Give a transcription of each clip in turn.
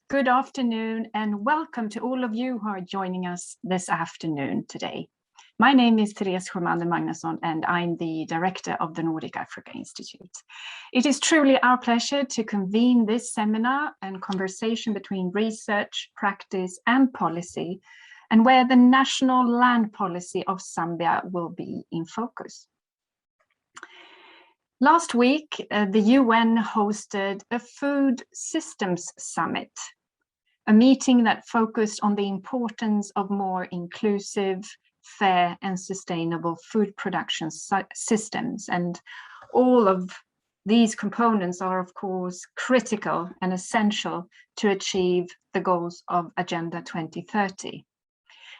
Good afternoon and welcome to all of you who are joining us this afternoon today. My name is Therese Sjömander Magnusson and I'm the director of the Nordic Africa Institute. It is truly our pleasure to convene this seminar and conversation between research, practice and policy, and where the national land policy of Zambia will be in focus. Last week, the UN hosted a Food Systems Summit, a meeting that focused on the importance of more inclusive, fair and sustainable food production systems. And all of these components are, of course, critical and essential to achieve the goals of Agenda 2030.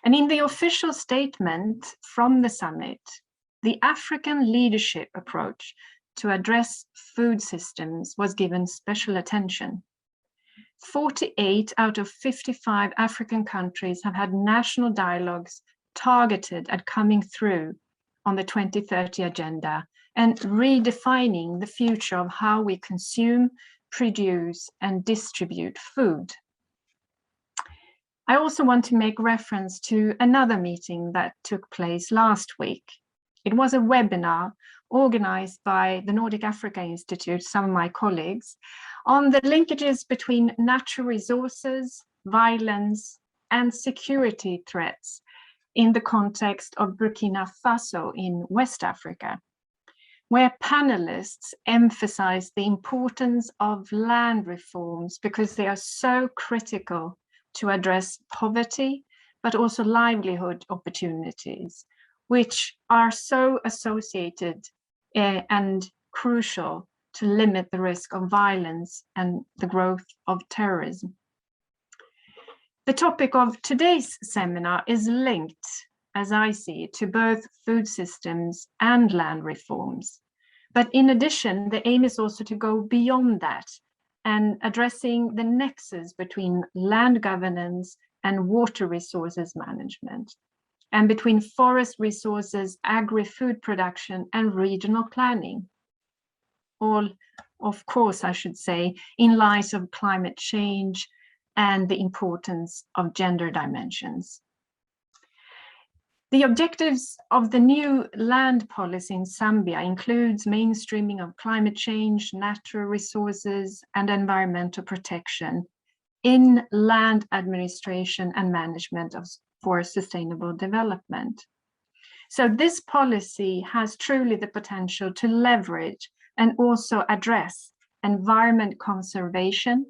And in the official statement from the summit, the African leadership approach to address food systems was given special attention. 48 out of 55 African countries have had national dialogues targeted at coming through on the 2030 agenda and redefining the future of how we consume, produce, and distribute food. I also want to make reference to another meeting that took place last week. It was a webinar organized by the Nordic Africa Institute, some of my colleagues, on the linkages between natural resources, violence, and security threats in the context of Burkina Faso in West Africa, where panelists emphasized the importance of land reforms because they are so critical to address poverty, but also livelihood opportunities, which are so associated and crucial to limit the risk of violence and the growth of terrorism. The topic of today's seminar is linked, as I see it, to both food systems and land reforms. But in addition, the aim is also to go beyond that and addressing the nexus between land governance and water resources management, and between forest resources, agri-food production, and regional planning. All, of course, I should say, in light of climate change and the importance of gender dimensions. The objectives of the new land policy in Zambia includes mainstreaming of climate change, natural resources, and environmental protection in land administration and management for sustainable development. So this policy has truly the potential to leverage and also address environment conservation,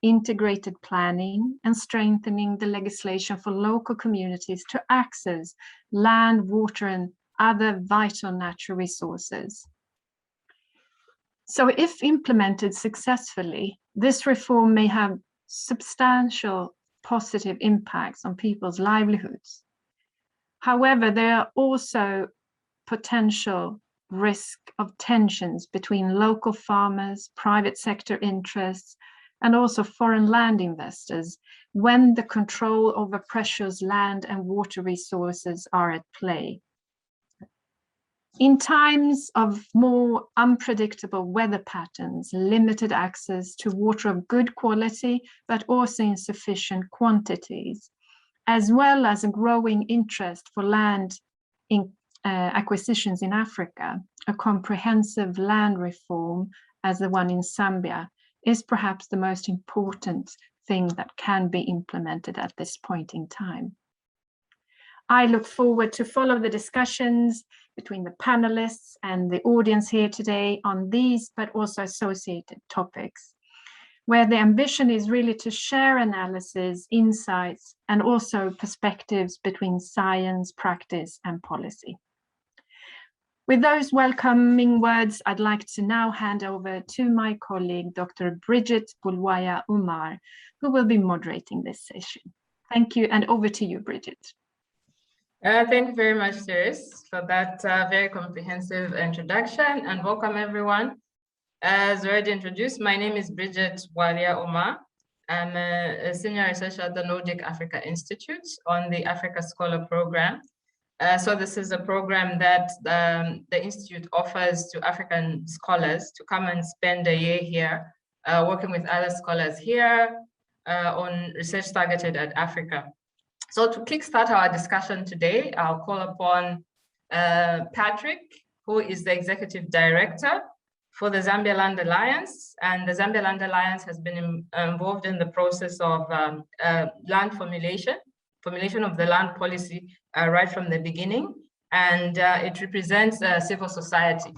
integrated planning, and strengthening the legislation for local communities to access land, water, and other vital natural resources. So if implemented successfully, this reform may have substantial positive impacts on people's livelihoods. However, there are also potential risk of tensions between local farmers, private sector interests, and also foreign land investors when the control over precious land and water resources are at play. In times of more unpredictable weather patterns, limited access to water of good quality, but also in sufficient quantities, as well as a growing interest for land in acquisitions in Africa, a comprehensive land reform as the one in Zambia is perhaps the most important thing that can be implemented at this point in time. I look forward to follow the discussions between the panelists and the audience here today on these, but also associated topics, where the ambition is really to share analysis, insights, and also perspectives between science, practice, and policy. With those welcoming words, I'd like to now hand over to my colleague, Dr. Bridget Bulwaya Umar, who will be moderating this session. Thank you, and over to you, Bridget. Thank you very much, Therese, for that very comprehensive introduction, and welcome everyone. As already introduced, my name is Bridget Walia Omar. I'm a senior researcher at the Nordic Africa Institute on the Africa Scholar Program. So this is a program that the Institute offers to African scholars to come and spend a year here, working with other scholars here, on research targeted at Africa. So to kickstart our discussion today, I'll call upon Patrick, who is the Executive Director for the Zambia Land Alliance. And the Zambia Land Alliance has been involved in the process of land formulation of the land policy right from the beginning. And it represents civil society.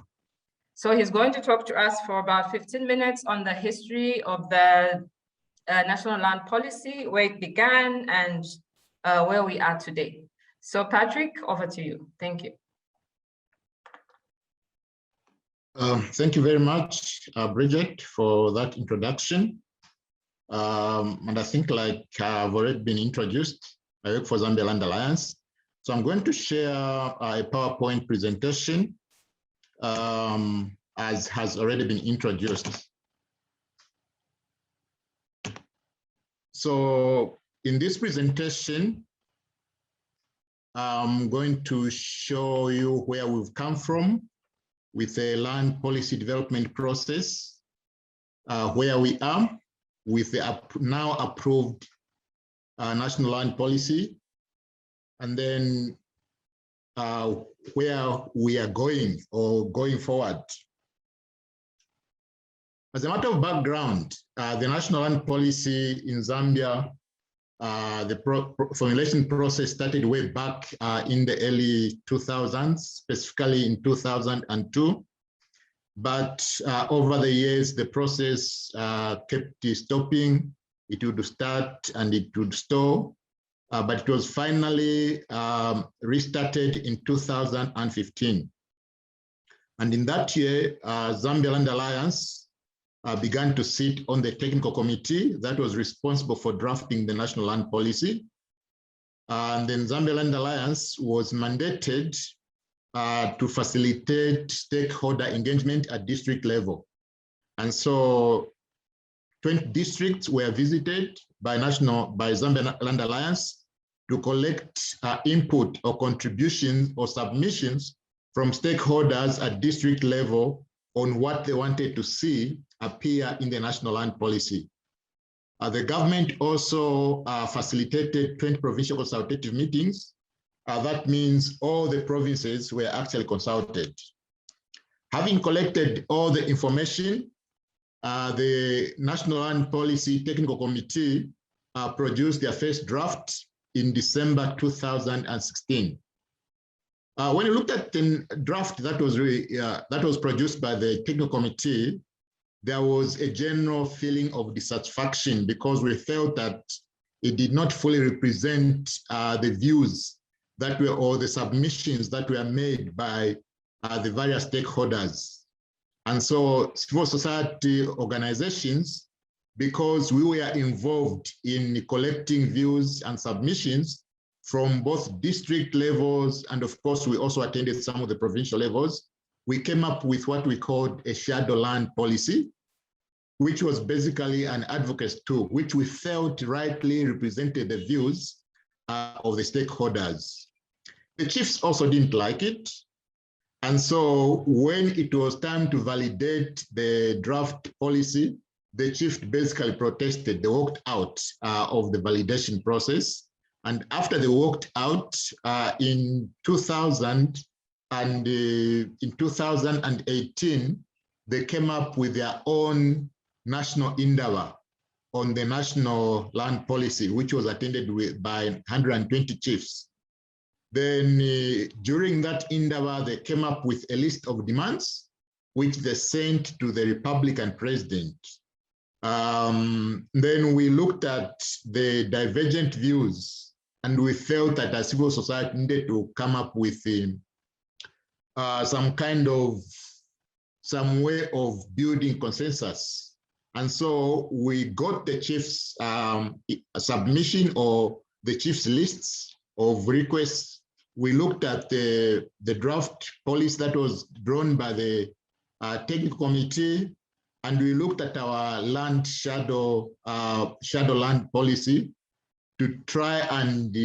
So he's going to talk to us for about 15 minutes on the history of the national land policy, where it began and where we are today. So Patrick, over to you. Thank you. Thank you very much, Bridget, for that introduction. And I think, like I've already been introduced, I work for Zambia Land Alliance. So I'm going to share a PowerPoint presentation as has already been introduced. So in this presentation, I'm going to show you where we've come from with the land policy development process, where we are with the now approved national land policy, and then where we are going or going forward. As a matter of background, the national land policy in Zambia, the formulation process started way back in the early 2000s, specifically in 2002. But over the years, the process kept stopping. It would start and it would stall. But it was finally restarted in 2015. And in that year, Zambia Land Alliance began to sit on the technical committee that was responsible for drafting the national land policy. And then Zambia Land Alliance was mandated to facilitate stakeholder engagement at district level. And so 20 districts were visited by Zambia Land Alliance to collect input or contributions or submissions from stakeholders at district level on what they wanted to see appear in the national land policy. The government also facilitated 20 provincial consultative meetings. That means all the provinces were actually consulted. Having collected all the information, the National Land Policy Technical Committee produced their first draft in December 2016. When you looked at the draft that was produced by the technical committee, there was a general feeling of dissatisfaction because we felt that it did not fully represent the views that were, or the submissions that were made by the various stakeholders. And so civil society organizations, because we were involved in collecting views and submissions from both district levels, and of course, we also attended some of the provincial levels, we came up with what we called a shadow land policy, which was basically an advocacy tool, which we felt rightly represented the views of the stakeholders. The chiefs also didn't like it. And so when it was time to validate the draft policy, the chiefs basically protested. They walked out of the validation process. And after they walked out in 2018, they came up with their own national endeavor on the national land policy, which was attended by 120 chiefs. Then during that endeavor, they came up with a list of demands, which they sent to the Republican president. Then we looked at the divergent views, and we felt that as civil society needed to come up with some way of building consensus. And so we got the chief's submission or the chief's lists of requests. We looked at the draft policy that was drawn by the technical committee, and we looked at our land shadow land policy to try and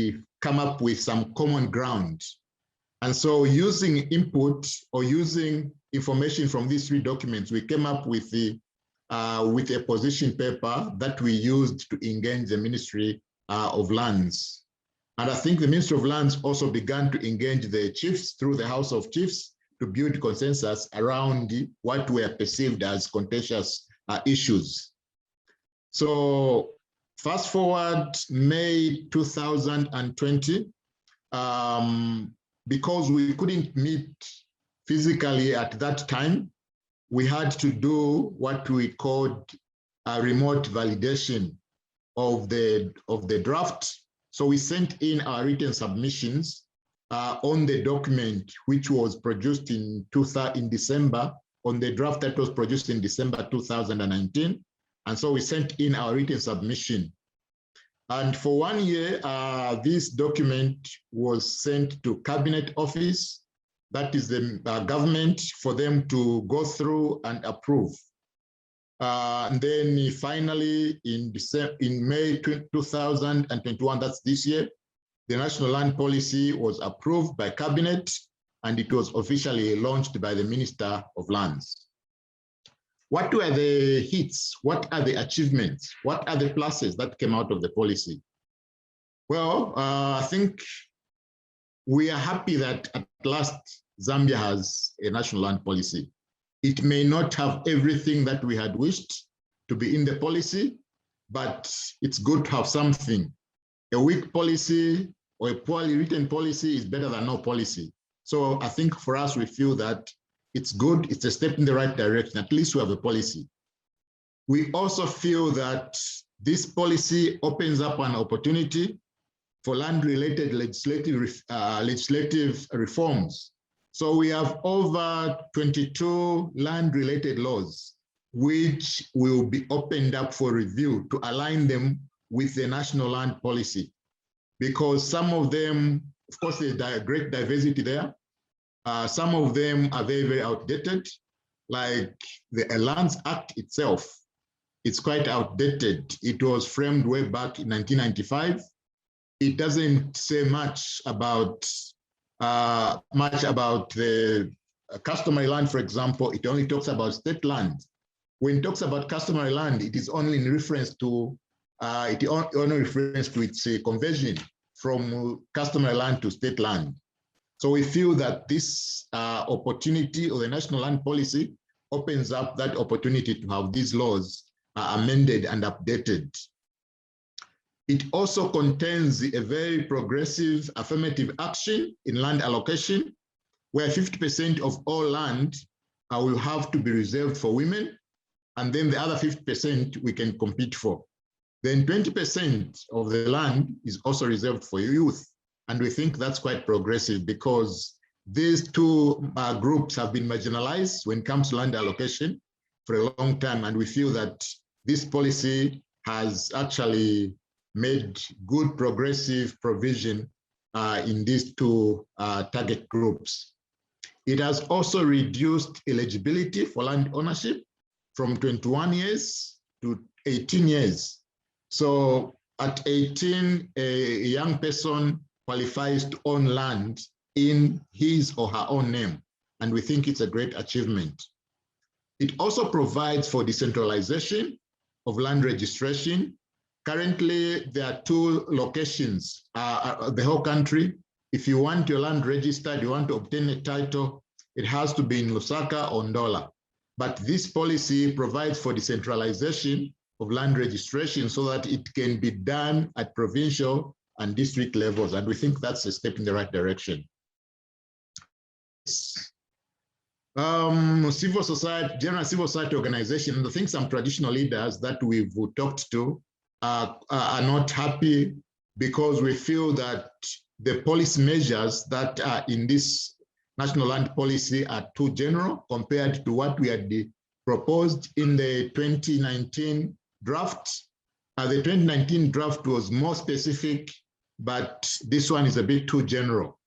come up with some common ground. And so using input or using information from these three documents, we came up with with a position paper that we used to engage the Ministry of Lands. And I think the Ministry of Lands also began to engage the chiefs through the House of Chiefs to build consensus around what were perceived as contentious issues. So fast forward May 2020, because we couldn't meet physically at that time, we had to do what we called a remote validation of the draft. So we sent in our written submissions on the document, which was produced in December, on the draft that was produced in December 2019. And so we sent in our written submission. And for 1 year, this document was sent to Cabinet Office, that is the government, for them to go through and approve. And then finally, in May 2021, that's this year, the National Land Policy was approved by Cabinet, and it was officially launched by the Minister of Lands. What were the hits? What are the achievements? What are the pluses that came out of the policy? Well, I think we are happy that at last Zambia has a national land policy. It may not have everything that we had wished to be in the policy, but it's good to have something. A weak policy or a poorly written policy is better than no policy. So I think for us, we feel that it's good, it's a step in the right direction, at least we have a policy. We also feel that this policy opens up an opportunity for land-related legislative reforms. So we have over 22 land-related laws, which will be opened up for review to align them with the national land policy. Because some of them, of course, there's a great diversity there. Some of them are very, very outdated, like the Lands Act itself. It's quite outdated. It was framed way back in 1995. It doesn't say much about the customary land, for example. It only talks about state land. When it talks about customary land, it is only in reference to its conversion from customary land to state land. So we feel that this opportunity of the national land policy opens up that opportunity to have these laws amended and updated. It also contains a very progressive affirmative action in land allocation, where 50% of all land will have to be reserved for women, and then the other 50% we can compete for. Then 20% of the land is also reserved for youth. And we think that's quite progressive because these two groups have been marginalized when it comes to land allocation for a long time. And we feel that this policy has actually made good progressive provision in these two target groups. It has also reduced eligibility for land ownership from 21 years to 18 years. So at 18, a young person qualifies to own land in his or her own name, and we think it's a great achievement. It also provides for decentralization of land registration. Currently, there are 2 locations, the whole country. If you want your land registered, you want to obtain a title, it has to be in Lusaka or Ndola. But this policy provides for decentralization of land registration so that it can be done at provincial and district levels. And we think that's a step in the right direction. Civil society, general civil society organization, and I think some traditional leaders that we've talked to are not happy because we feel that the policy measures that are in this national land policy are too general compared to what we had proposed in the 2019 draft. The 2019 draft was more specific, but this one is a bit too general.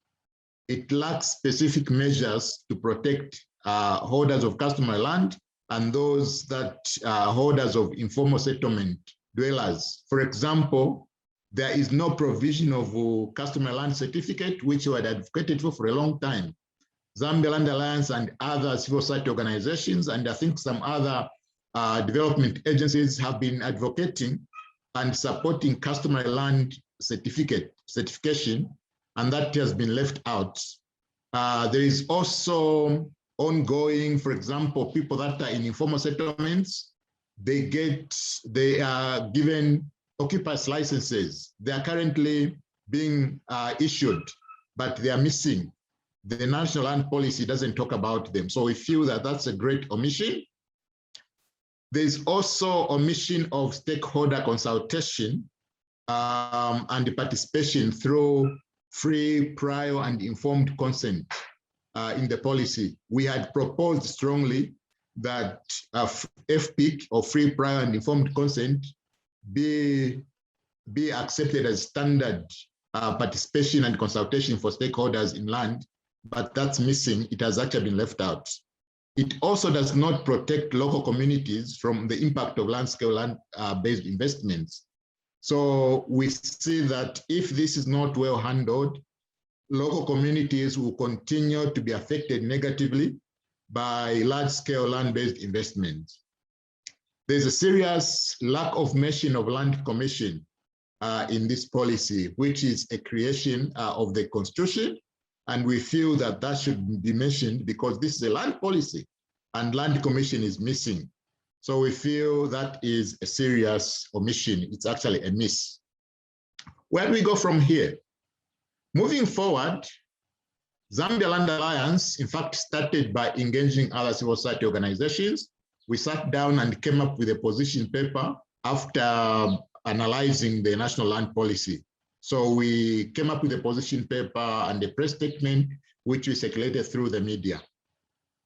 It lacks specific measures to protect holders of customary land and those that are holders of informal settlement dwellers. For example, there is no provision of customary land certificate, which we had advocated for a long time. Zambia Land Alliance and other civil society organizations, and I think some other development agencies have been advocating and supporting customary land certification, and that has been left out. There is also ongoing, for example, people that are in informal settlements, they are given occupiers licenses. They are currently being issued, but they are missing. The national land policy doesn't talk about them. So we feel that that's a great omission. There's also omission of stakeholder consultation and participation through free, prior, and informed consent in the policy. We had proposed strongly that FPIC, or free, prior, and informed consent, be accepted as standard participation and consultation for stakeholders in land, but that's missing. It has actually been left out. It also does not protect local communities from the impact of large-scale land-based investments. So we see that if this is not well handled, local communities will continue to be affected negatively by large-scale land-based investments. There's a serious lack of mention of land commission in this policy, which is a creation of the Constitution. And we feel that that should be mentioned because this is a land policy and land commission is missing. So we feel that is a serious omission. It's actually a miss. Where do we go from here? Moving forward, Zambia Land Alliance, in fact, started by engaging other civil society organizations. We sat down and came up with a position paper after analyzing the national land policy. So we came up with a position paper and a press statement, which we circulated through the media.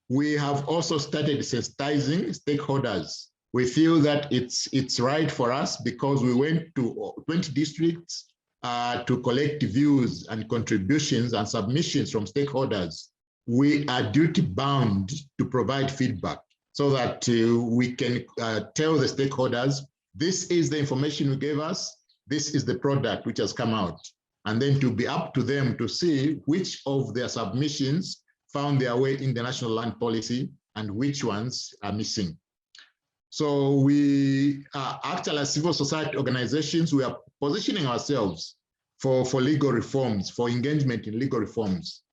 We have also started sensitizing stakeholders. We feel that it's right for us because we went to 20 districts to collect views and contributions and submissions from stakeholders. We are duty bound to provide feedback so that we can tell the stakeholders, this is the information you gave us, this is the product which has come out. And then to be up to them to see which of their submissions found their way in the national land policy and which ones are missing. So we are actually, as civil society organizations, we are positioning ourselves for legal reforms, for engagement in legal reforms.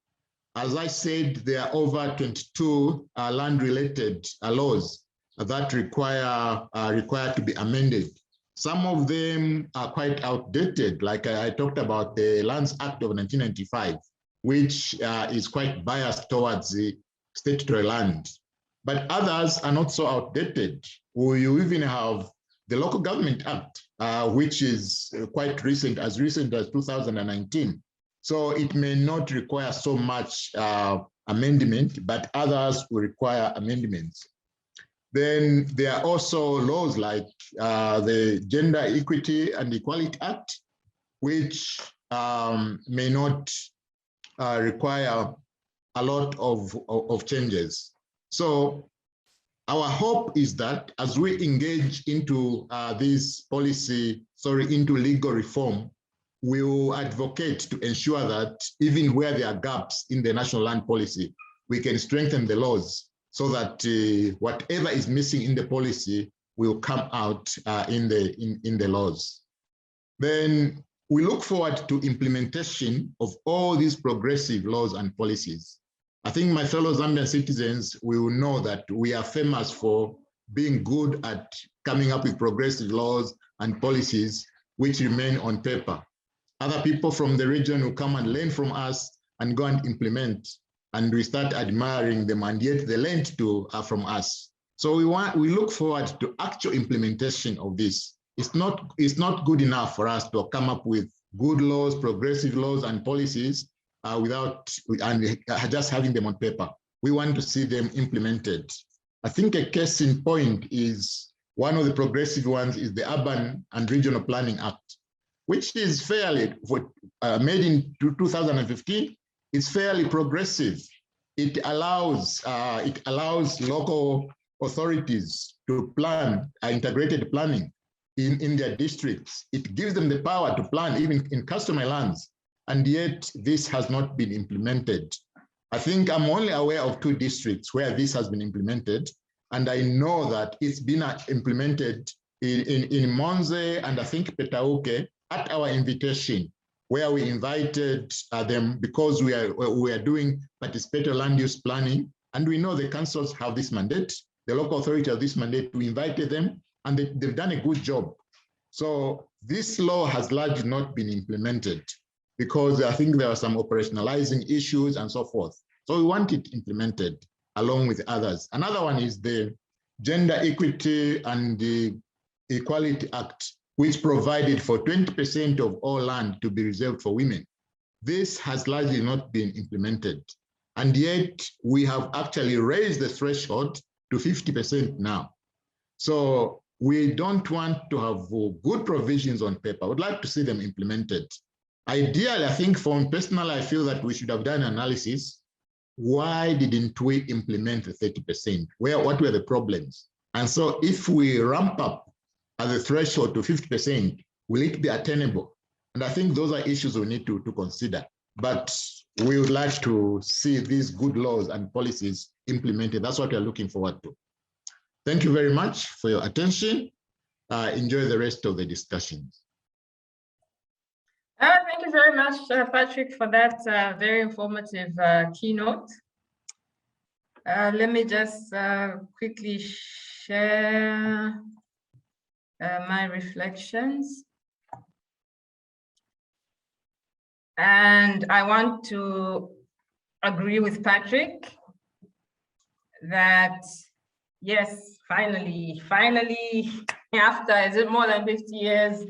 As I said, there are over 22 land-related laws that require to be amended. Some of them are quite outdated, like I talked about the Lands Act of 1995, which is quite biased towards the statutory land. But others are not so outdated. You even have the Local Government Act, which is quite recent as 2019. So it may not require so much amendment, but others will require amendments. Then there are also laws like the Gender Equity and Equality Act, which may not require a lot of changes. So our hope is that as we engage into into legal reform, we will advocate to ensure that even where there are gaps in the national land policy, we can strengthen the laws so that whatever is missing in the policy will come out in the laws. Then we look forward to implementation of all these progressive laws and policies. I think my fellow Zambian citizens will know that we are famous for being good at coming up with progressive laws and policies which remain on paper. Other people from the region will come and learn from us and go and implement, and we start admiring them, and yet they learn from us. So we look forward to actual implementation of this. It's not good enough for us to come up with good laws, progressive laws and policies just having them on paper. We want to see them implemented. I think a case in point is one of the progressive ones is the Urban and Regional Planning Act, which is fairly made in 2015. It's fairly progressive. It allows local authorities to plan integrated planning in their districts. It gives them the power to plan even in customary lands, and yet this has not been implemented. I think I'm only aware of 2 districts where this has been implemented, And I know that it's been implemented in Monze and I think Petauke at our invitation, where we invited them because we are doing participatory land use planning. And we know the councils have this mandate, the local authority have this mandate. We invited them and they've done a good job. So this law has largely not been implemented because I think there are some operationalizing issues and so forth. So we want it implemented along with others. Another one is the Gender Equity and the Equality Act, which provided for 20% of all land to be reserved for women. This has largely not been implemented. And yet we have actually raised the threshold to 50% now. So we don't want to have good provisions on paper. I would like to see them implemented. Ideally, I think from personal, I feel that we should have done analysis. Why didn't we implement the 30%? What were the problems? And so if we ramp up at the threshold to 50%, will it be attainable? And I think those are issues we need to consider. But we would like to see these good laws and policies implemented. That's what we're looking forward to. Thank you very much for your attention. Enjoy the rest of the discussions. Thank you very much, Patrick, for that very informative keynote. Let me just quickly share my reflections. And I want to agree with Patrick that, yes, finally, after, is it more than 50 years,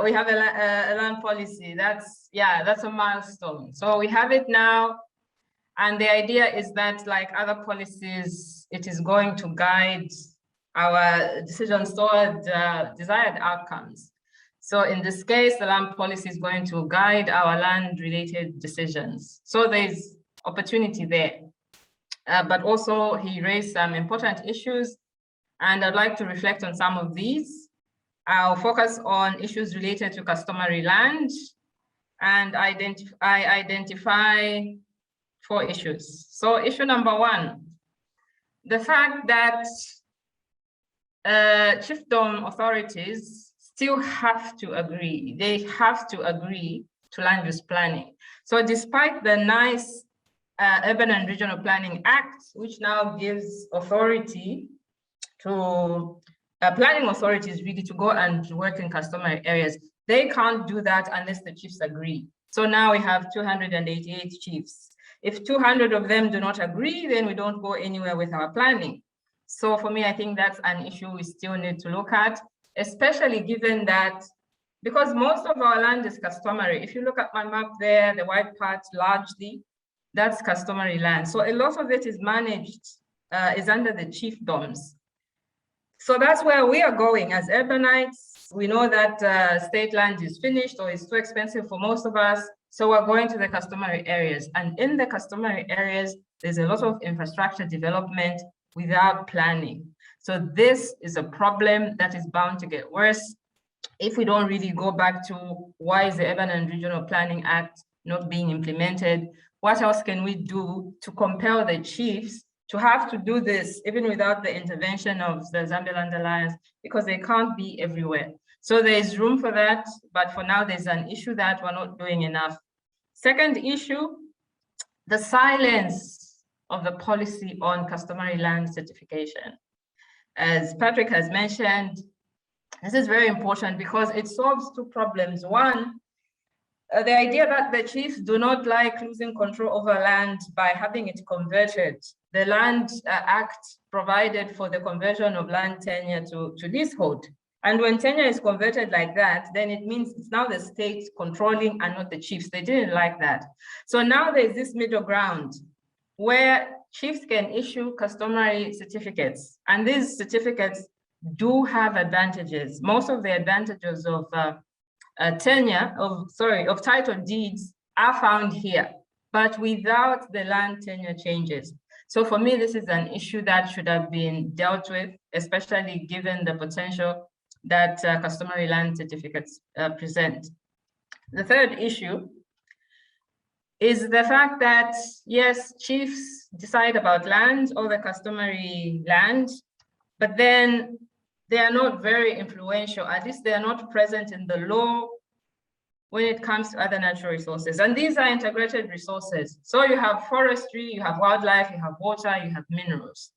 we have a land policy. That's a milestone. So we have it now. And the idea is that, like other policies, it is going to guide our decisions toward desired outcomes. So in this case, the land policy is going to guide our land-related decisions. So there's opportunity there. But also he raised some important issues, and I'd like to reflect on some of these. I'll focus on issues related to customary land, and I identify 4 issues. So issue number 1, the fact that chiefdom authorities still have to agree. They have to agree to land use planning. So despite the nice Urban and Regional Planning Act, which now gives authority to planning authorities really to go and work in customary areas, they can't do that unless the chiefs agree. So now we have 288 chiefs. If 200 of them do not agree, then we don't go anywhere with our planning. So for me, I think that's an issue we still need to look at, especially given that, because most of our land is customary. If you look at my map there, the white part largely, that's customary land. So a lot of it is managed, is under the chiefdoms. So that's where we are going as urbanites. We know that state land is finished or is too expensive for most of us. So we're going to the customary areas. And in the customary areas, there's a lot of infrastructure development without planning. So this is a problem that is bound to get worse if we don't really go back to why is the Urban and Regional Planning Act not being implemented? What else can we do to compel the chiefs to have to do this, even without the intervention of the Zambia Land Alliance, because they can't be everywhere. So there is room for that, but for now there's an issue that we're not doing enough. Second issue, the silence of the policy on customary land certification. As Patrick has mentioned, this is very important because it solves 2 problems. One, the idea that the chiefs do not like losing control over land by having it converted. The Land Act provided for the conversion of land tenure to leasehold. And when tenure is converted like that, then it means it's now the state controlling and not the chiefs. They didn't like that. So now there's this middle ground where chiefs can issue customary certificates. And these certificates do have advantages. Most of the advantages of of title deeds are found here, but without the land tenure changes. So for me, this is an issue that should have been dealt with, especially given the potential that customary land certificates present. The third issue is the fact that, yes, chiefs decide about land or the customary land, but then they are not very influential. At least they are not present in the law when it comes to other natural resources. And these are integrated resources. So you have forestry, you have wildlife, you have water, you have minerals.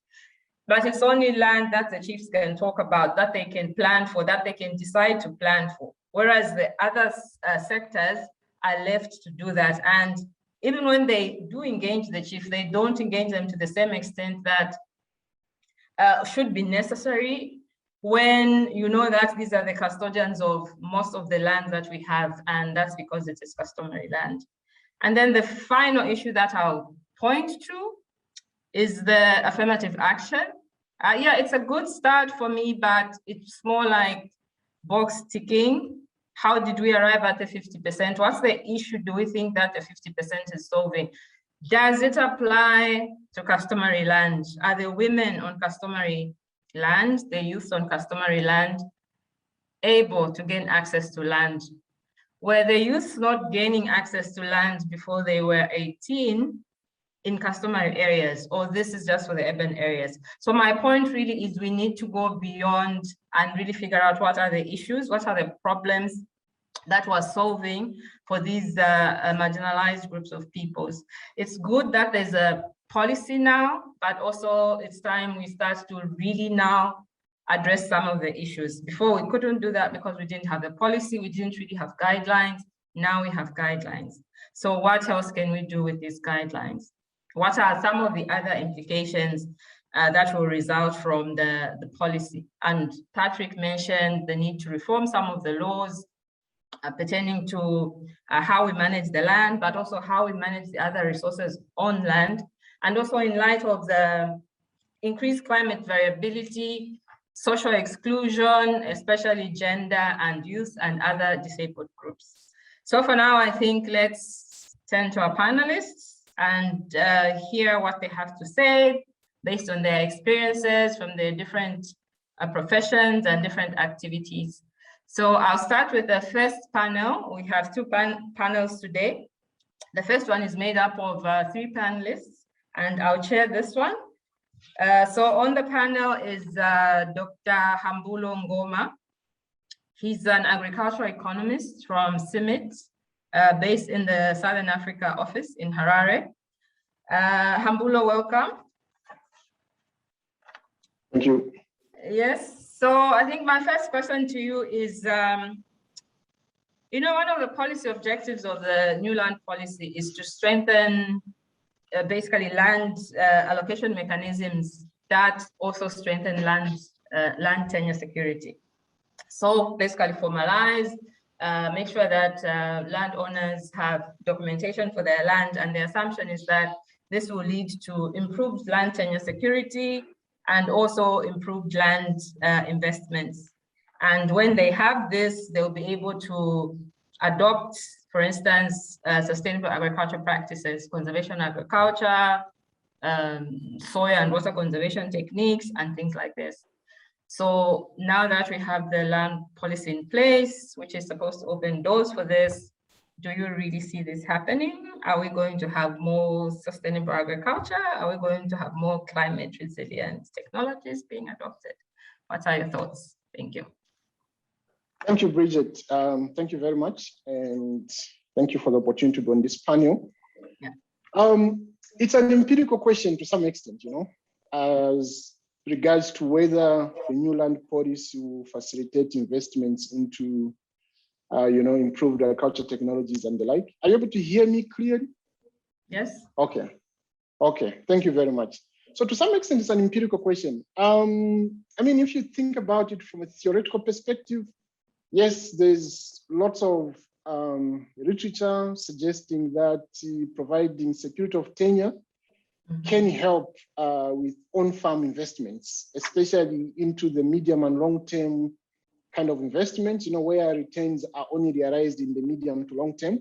But it's only land that the chiefs can talk about, that they can plan for, that they can decide to plan for. Whereas the other sectors are left to do that. And even when they do engage the chief, they don't engage them to the same extent that should be necessary when you know that these are the custodians of most of the land that we have, and that's because it is customary land. And then the final issue that I'll point to is the affirmative action. Yeah, it's a good start for me, but it's more like box ticking. How did we arrive at the 50%? What's the issue do we think that the 50% is solving? Does it apply to customary land? Are the women on customary land, the youth on customary land, able to gain access to land? Were the youth not gaining access to land before they were 18 in customary areas, or this is just for the urban areas? So my point really is we need to go beyond and really figure out what are the issues, what are the problems that we're solving for these marginalized groups of peoples. It's good that there's a policy now, but also it's time we start to really now address some of the issues. Before we couldn't do that because we didn't have the policy, we didn't really have guidelines. Now we have guidelines. So what else can we do with these guidelines? What are some of the other implications that will result from the policy? And Patrick mentioned the need to reform some of the laws pertaining to how we manage the land, but also how we manage the other resources on land. And also in light of the increased climate variability, social exclusion, especially gender and youth and other disabled groups. So for now, I think let's turn to our panelists and hear what they have to say based on their experiences from their different professions and different activities. So I'll start with the first panel. We have two panels today. The first one is made up of 3 panelists, and I'll chair this one. So on the panel is Dr. Hambulo Ngoma. He's an agricultural economist from CIMIT, based in the Southern Africa office in Harare. Hambulo, welcome. Thank you. Yes. So I think my first question to you is, you know, one of the policy objectives of the new land policy is to strengthen basically land allocation mechanisms that also strengthen land tenure security. So basically formalize, make sure that landowners have documentation for their land, and the assumption is that this will lead to improved land tenure security and also improved land investments. And when they have this, they'll be able to adopt, for instance, sustainable agriculture practices, conservation agriculture, soil and water conservation techniques, and things like this. So now that we have the land policy in place, which is supposed to open doors for this, do you really see this happening? Are we going to have more sustainable agriculture? Are we going to have more climate resilient technologies being adopted? What are your thoughts? Thank you. Thank you, Bridget. Thank you very much. And thank you for the opportunity to be on this panel. Yeah. It's an empirical question to some extent, you know, as regards to whether the new land policy will facilitate investments into you know, improved agriculture technologies and the like. Are you able to hear me clearly? Yes. Okay. Okay. Thank you very much. So to some extent, it's an empirical question. I mean, if you think about it from a theoretical perspective, yes, there's lots of literature suggesting that providing security of tenure can help with on-farm investments, especially into the medium and long-term kind of investments, you know, where returns are only realized in the medium to long term.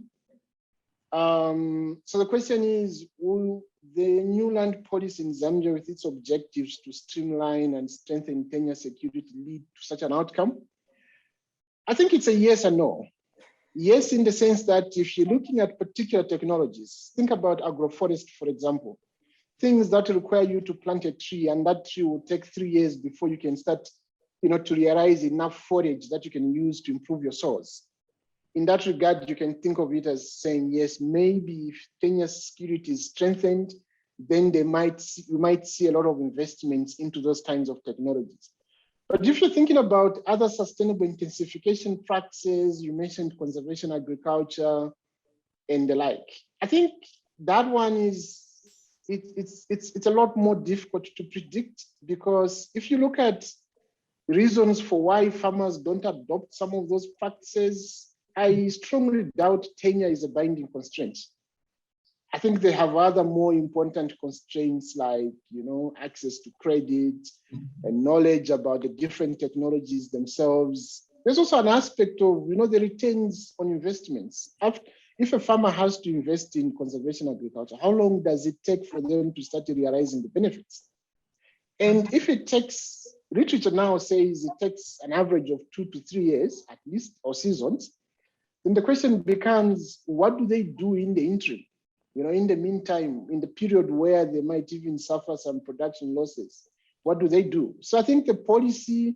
So the question is, will the new land policy in Zambia with its objectives to streamline and strengthen tenure security lead to such an outcome? I think it's a yes and no. Yes, in the sense that if you're looking at particular technologies, think about agroforestry, for example, things that require you to plant a tree, and that tree will take 3 years before you can start, to realize enough forage that you can use to improve your soils. In that regard, you can think of it as saying, yes, maybe if Kenya's security is strengthened, then we might see a lot of investments into those kinds of technologies. But if you're thinking about other sustainable intensification practices, you mentioned conservation agriculture and the like. I think that one is, it's a lot more difficult to predict, because if you look at reasons for why farmers don't adopt some of those practices, I strongly doubt tenure is a binding constraint. I think they have other more important constraints like, access to credit and knowledge about the different technologies themselves. There's also an aspect of, the returns on investments. If a farmer has to invest in conservation agriculture, how long does it take for them to start realizing the benefits? And if it takes, literature now says it takes an average of 2 to 3 years at least, or seasons, then the question becomes, what do they do in the interim? In the meantime, in the period where they might even suffer some production losses, what do they do? So I think the policy,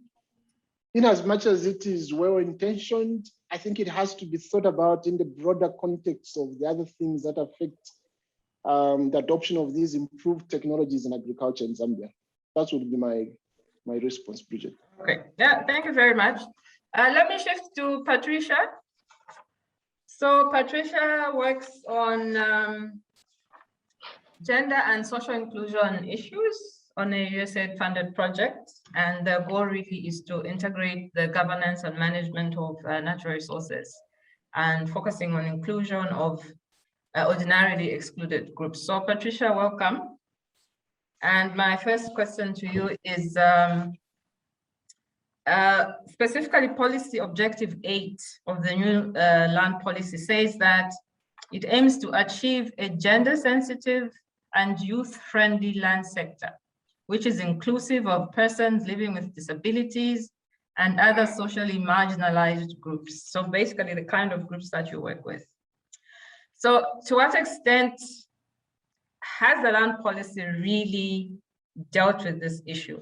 in as much as it is well-intentioned, I think it has to be thought about in the broader context of the other things that affect the adoption of these improved technologies in agriculture in Zambia. That would be my response, Bridget. Okay, yeah, thank you very much. Let me shift to Patricia. So Patricia works on gender and social inclusion issues on a USAID-funded project, and the goal really is to integrate the governance and management of natural resources and focusing on inclusion of ordinarily excluded groups. So Patricia, welcome. And my first question to you is specifically policy objective 8 of the new land policy says that it aims to achieve a gender sensitive and youth-friendly land sector, which is inclusive of persons living with disabilities and other socially marginalized groups. So basically the kind of groups that you work with. So to what extent has the land policy really dealt with this issue?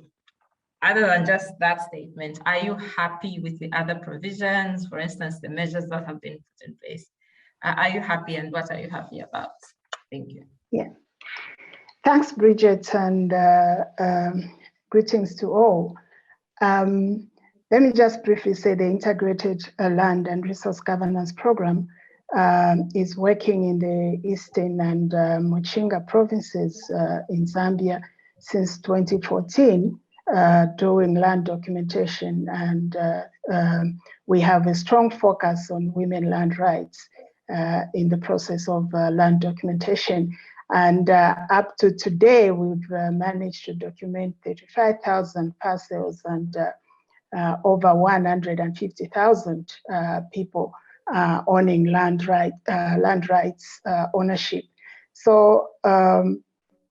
Other than just that statement, are you happy with the other provisions, for instance, the measures that have been put in place? Are you happy, and what are you happy about? Thank you. Yeah. Thanks, Bridget, and greetings to all. Let me just briefly say the Integrated Land and Resource Governance Program is working in the Eastern and Muchinga provinces in Zambia since 2014, doing land documentation, and we have a strong focus on women land rights in the process of land documentation. And up to today, we've managed to document 35,000 parcels and over 150,000 people owning land rights ownership. So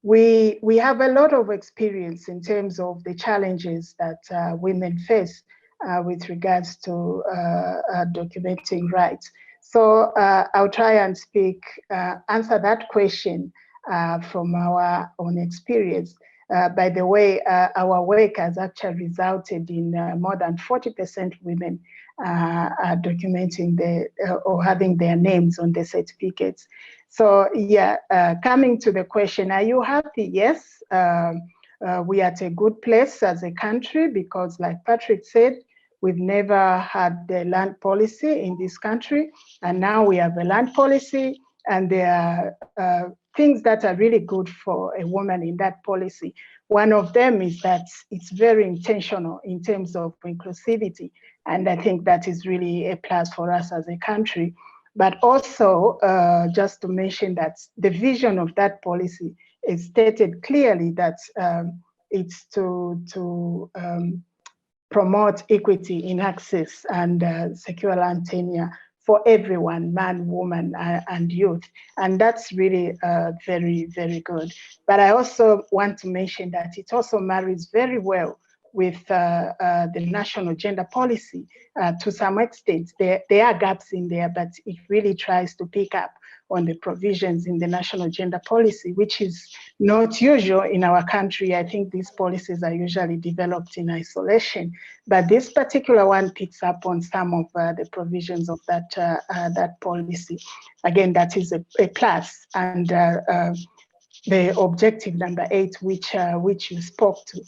we have a lot of experience in terms of the challenges that women face with regards to documenting rights. So I'll try and answer that question from our own experience. By the way, our work has actually resulted in more than 40% women documenting or having their names on the certificates. So yeah, coming to the question, are you happy? Yes, we are at a good place as a country because, like Patrick said, we've never had the land policy in this country, and now we have a land policy, and there are things that are really good for a woman in that policy. One of them is that it's very intentional in terms of inclusivity, and I think that is really a plus for us as a country. But also, just to mention that the vision of that policy is stated clearly that it's to promote equity in access and secure land tenure for everyone, man, woman, and youth. And that's really very, very good. But I also want to mention that it also marries very well with the national gender policy. To some extent, there are gaps in there, but it really tries to pick up on the provisions in the national gender policy, which is not usual in our country. I think these policies are usually developed in isolation, but this particular one picks up on some of the provisions of that policy. Again, that is a plus. And the objective number 8, which you spoke to,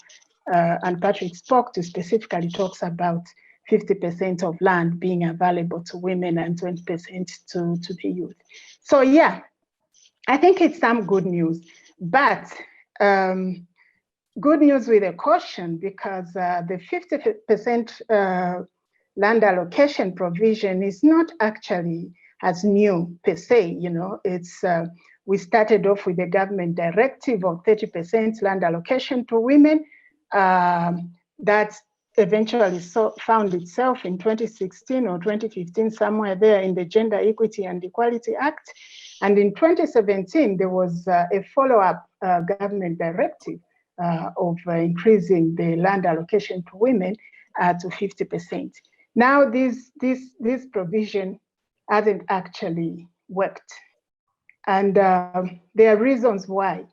and Patrick spoke to, specifically talks about 50% of land being available to women and 20% to the youth. So yeah, I think it's some good news, but good news with a caution, because the 50% land allocation provision is not actually as new per se. You know, it's we started off with a government directive of 30% land allocation to women. That eventually found itself in 2016 or 2015, somewhere there in the Gender Equity and Equality Act. And in 2017, there was a follow-up government directive of increasing the land allocation to women to 50%. Now, this provision hasn't actually worked. And there are reasons why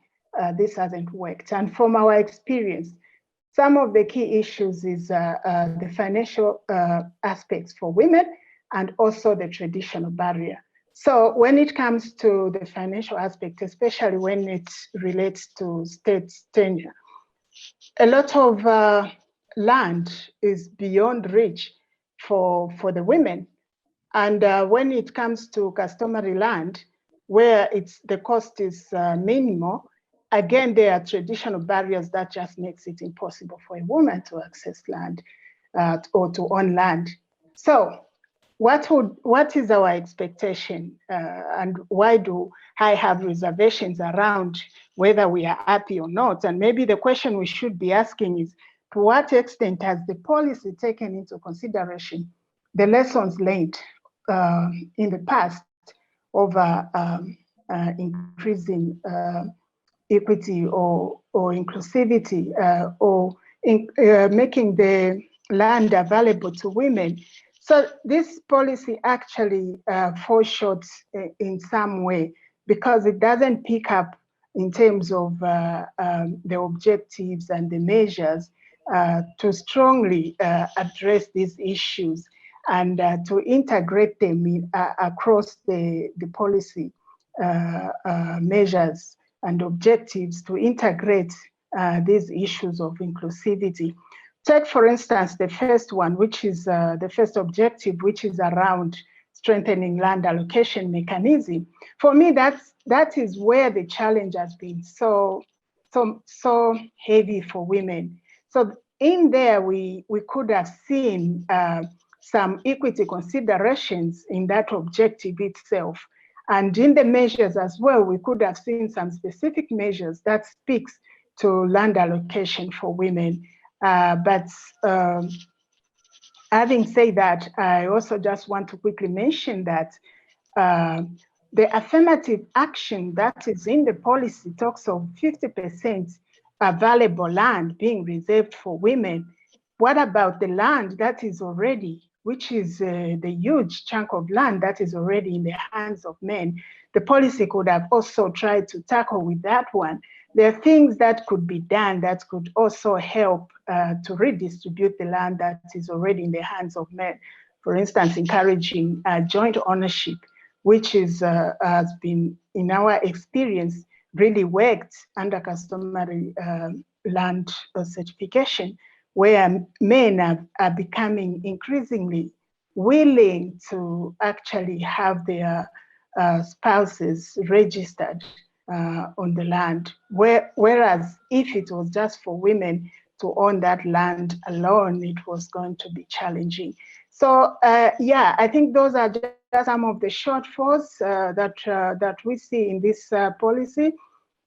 this hasn't worked. And from our experience, some of the key issues is the financial aspects for women and also the traditional barrier. So when it comes to the financial aspect, especially when it relates to state tenure, a lot of land is beyond reach for the women. And when it comes to customary land, where the cost is minimal, again, there are traditional barriers that just makes it impossible for a woman to access land or to own land. So what is our expectation and why do I have reservations around whether we are happy or not? And maybe the question we should be asking is, to what extent has the policy taken into consideration the lessons learned in the past of increasing equity or inclusivity or making the land available to women? So this policy actually falls short in some way, because it doesn't pick up in terms of the objectives and the measures to strongly address these issues and to integrate them across the policy measures and objectives, to integrate these issues of inclusivity. Take, for instance, the first one, which is the first objective, which is around strengthening land allocation mechanism. For me, that is where the challenge has been so heavy for women. So in there, we could have seen some equity considerations in that objective itself. And in the measures as well, we could have seen some specific measures that speaks to land allocation for women. But having said that, I also just want to quickly mention that the affirmative action that is in the policy talks of 50% available land being reserved for women. What about the land that is already, which is the huge chunk of land that is already in the hands of men? The policy could have also tried to tackle with that one. There are things that could be done that could also help to redistribute the land that is already in the hands of men. For instance, encouraging joint ownership, which is has been, in our experience, really worked under customary land certification, where men are becoming increasingly willing to actually have their spouses registered on the land, whereas if it was just for women to own that land alone, it was going to be challenging. So yeah, I think those are just some of the shortfalls that we see in this policy.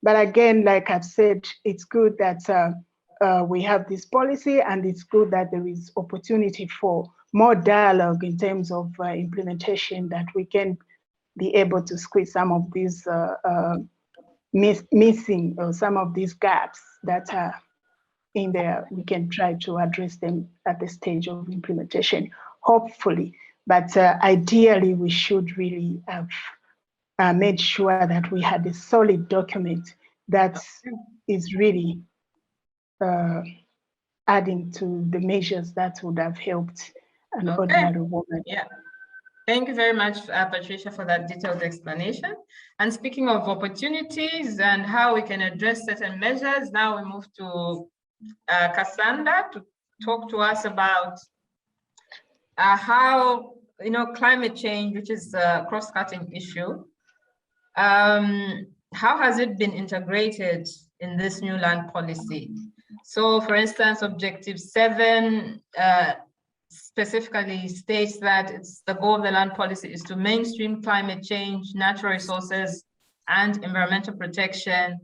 But again, like I've said, it's good that we have this policy, and it's good that there is opportunity for more dialogue in terms of implementation, that we can be able to squeeze some of these missing, or some of these gaps that are in there, we can try to address them at the stage of implementation, hopefully. But ideally, we should really have made sure that we had a solid document that is really adding to the measures that would have helped an ordinary woman. Yeah. Thank you very much, Patricia, for that detailed explanation. And speaking of opportunities and how we can address certain measures, now we move to Cassandra to talk to us about how, climate change, which is a cross-cutting issue, how has it been integrated in this new land policy? So, for instance, Objective 7 specifically states that it's the goal of the land policy is to mainstream climate change, natural resources, and environmental protection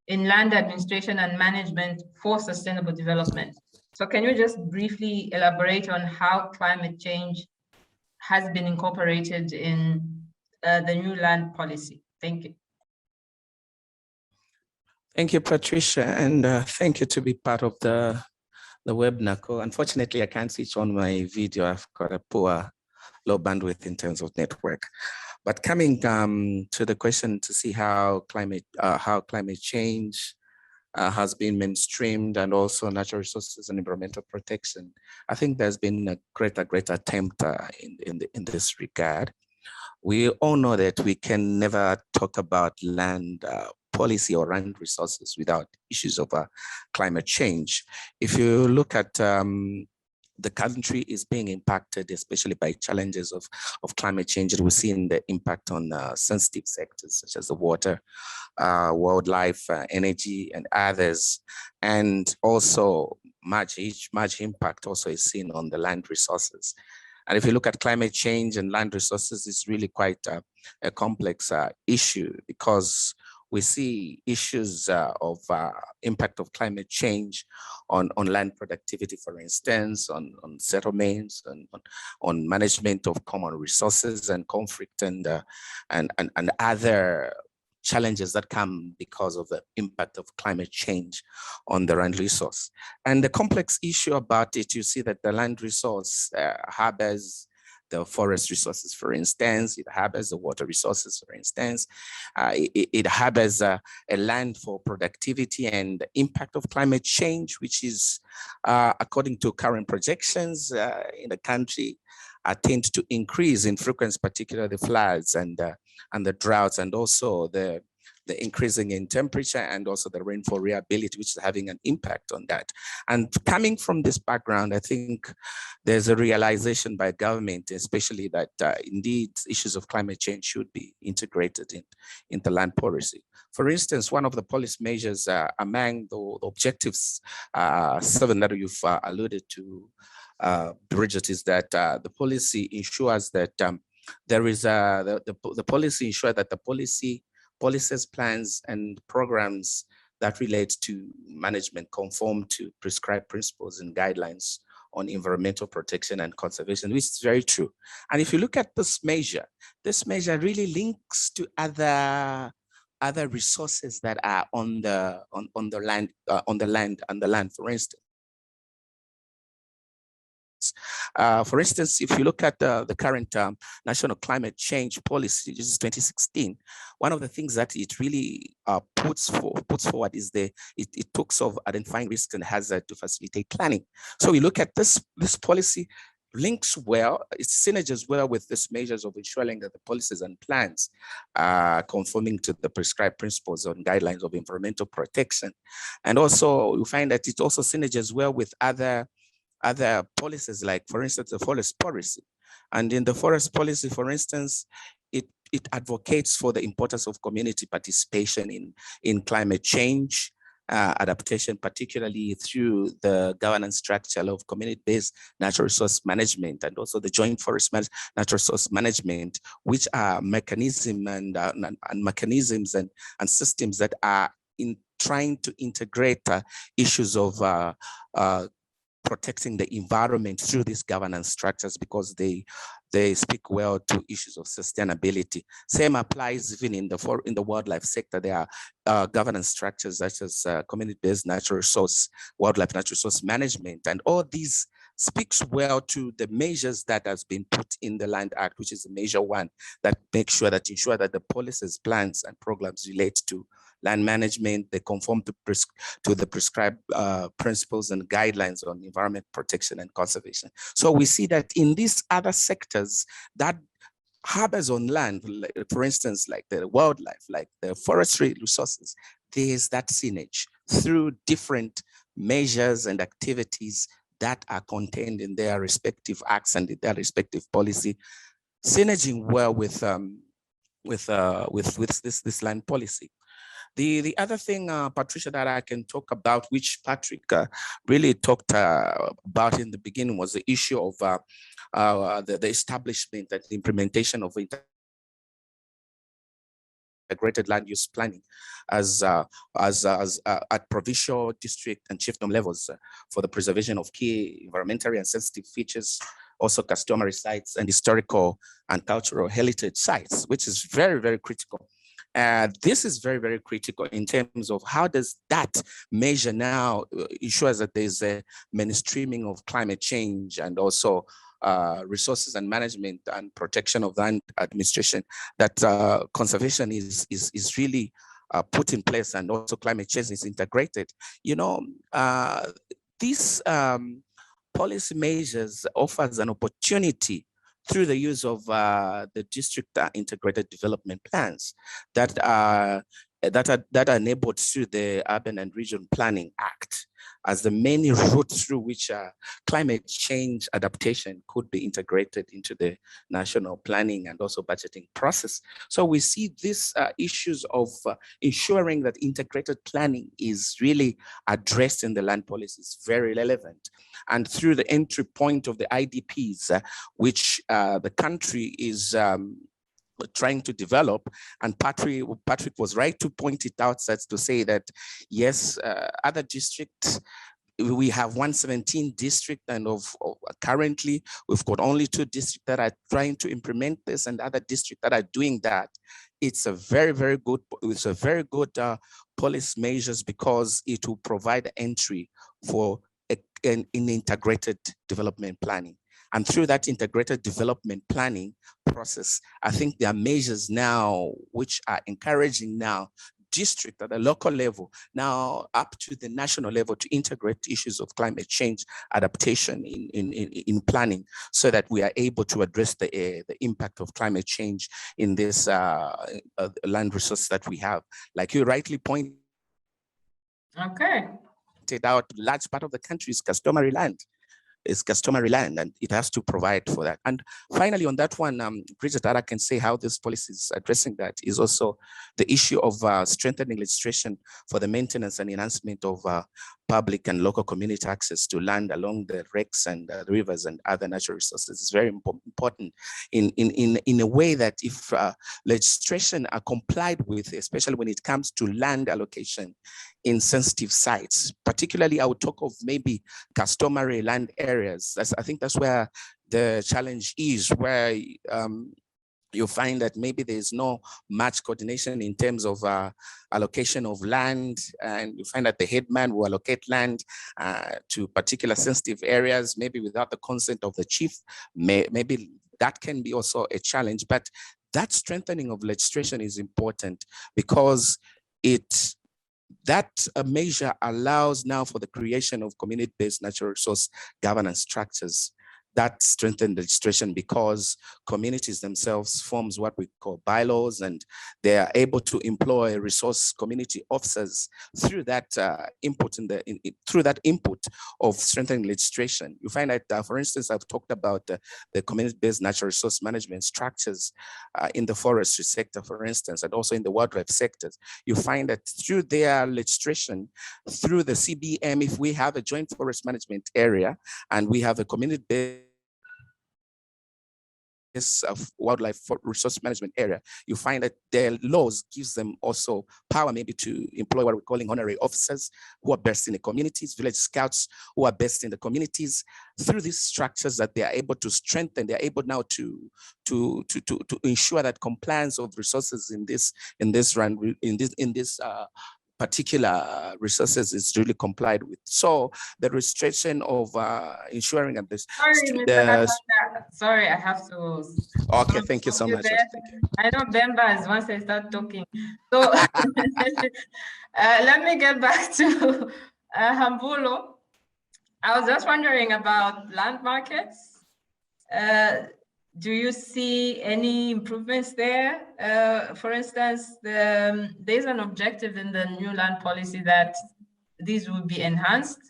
in land administration and management for sustainable development. So can you just briefly elaborate on how climate change has been incorporated in the new land policy? Thank you. Thank you, Patricia, and thank you to be part of the webinar. Unfortunately, I can't switch on my video. I've got a poor, low bandwidth in terms of network. But coming to the question to see how climate change has been mainstreamed, and also natural resources and environmental protection, I think there's been a great attempt in this regard. We all know that we can never talk about land policy or land resources without issues of climate change. If you look at the country is being impacted, especially by challenges of climate change, and we're seeing the impact on sensitive sectors such as the water, wildlife, energy, and others. And also much impact also is seen on the land resources. And if you look at climate change and land resources, it's really quite a complex issue, because we see issues of impact of climate change on land productivity, for instance, on settlements, on management of common resources and conflict, and other challenges that come because of the impact of climate change on the land resource. And the complex issue about it, you see that the land resource harbors the forest resources, for instance, it harbors the water resources, for instance, it harbors a land for productivity, and the impact of climate change, which is, according to current projections in the country, tend to increase in frequency, particularly the floods and the droughts, and also the increasing in temperature, and also the rainfall reliability, which is having an impact on that. And coming from this background, I think there's a realization by government, especially that indeed issues of climate change should be integrated into land policy. For instance, one of the policy measures among the objectives 7 that you've alluded to, Bridget, is that the policy ensures that there is the policy ensures that the policies, plans, and programs that relate to management conform to prescribed principles and guidelines on environmental protection and conservation, which is very true. And if you look at this measure really links to other resources that are on the land, for instance. For instance, if you look at the current National Climate Change Policy, this is 2016, one of the things that it really puts forward is it talks of identifying risks and hazards to facilitate planning. So we look at this policy links well, it synergies well with these measures of ensuring that the policies and plans are conforming to the prescribed principles and guidelines of environmental protection. And also you find that it also synergies well with other policies, like, for instance, the forest policy. And in the forest policy, for instance, it advocates for the importance of community participation in climate change adaptation, particularly through the governance structure of community-based natural resource management, and also the joint forest natural resource management, which are mechanisms and systems that are in trying to integrate issues of protecting the environment through these governance structures because they speak well to issues of sustainability. Same applies even in the wildlife sector. There are governance structures such as community-based natural resource, wildlife natural resource management, and all these speaks well to the measures that has been put in the Land Act, which is Measure 1, that ensure that the policies, plans, and programs relate to land management. They conform to the prescribed principles and guidelines on environment protection and conservation. So we see that in these other sectors that harbors on land, for instance, like the wildlife, like the forestry resources, there's that synergy through different measures and activities that are contained in their respective acts and in their respective policy, synerging well with this land policy. The other thing, Patricia, that I can talk about, which Patrick really talked about in the beginning, was the issue of the establishment and the implementation of integrated land use planning at provincial, district, and chiefdom levels for the preservation of key environmentally and sensitive features, also customary sites and historical and cultural heritage sites, which is very, very critical. This is very, very critical in terms of how does that measure now ensures that there's a mainstreaming of climate change and also resources and management and protection of land administration, that conservation is really put in place, and also climate change is integrated. You know, these policy measures offers an opportunity through the use of the district integrated development plans that are enabled through the Urban and Region Planning Act as the main route through which climate change adaptation could be integrated into the national planning and also budgeting process. So we see these issues of ensuring that integrated planning is really addressed in the land policy is very relevant. And through the entry point of the IDPs, which the country is trying to develop, and Patrick was right to point it out, to say that yes, other districts, we have 117 districts, and currently we've got only 2 districts that are trying to implement this, and other districts that are doing that. It's a very, very good. It's a very good policy measures because it will provide entry for an integrated development planning. And through that integrated development planning process, I think there are measures now which are encouraging now district at the local level, now up to the national level, to integrate issues of climate change adaptation in planning, so that we are able to address the impact of climate change in this land resource that we have. Like you rightly pointed out, large part of the country is customary land. Is customary land, and it has to provide for that. And finally, on that one, Bridget, that I can say how this policy is addressing that is also the issue of strengthening legislation for the maintenance and enhancement of public and local community access to land along the wrecks and the rivers and other natural resources. Is very important in a way that if legislation are complied with, especially when it comes to land allocation in sensitive sites, particularly I would talk of maybe customary land areas. I think that's where the challenge is, where you find that maybe there's no much coordination in terms of allocation of land, and you find that the headman will allocate land to particular sensitive areas, maybe without the consent of the chief. Maybe that can be also a challenge, but that strengthening of legislation is important because that measure allows now for the creation of community-based natural resource governance structures that strengthen legislation, because communities themselves forms what we call bylaws, and they are able to employ resource community officers through that input through that input of strengthening legislation. You find that, for instance, I've talked about the community-based natural resource management structures in the forestry sector, for instance, and also in the wildlife sectors. You find that through their legislation, through the CBM, if we have a joint forest management area and we have a community-based this wildlife resource management area, you find that their laws gives them also power maybe to employ what we're calling honorary officers who are based in the communities, village scouts who are based in the communities. Through these structures that they are able to strengthen, they are able now to ensure that compliance of resources in this particular resources is really complied with. So the restriction of ensuring that this. Sorry, I have to. Okay, thank you so much. I know Bemba as once I start talking. So let me get back to Hambulo. I was just wondering about land markets. Do you see any improvements there? For instance, there's an objective in the new land policy that these will be enhanced.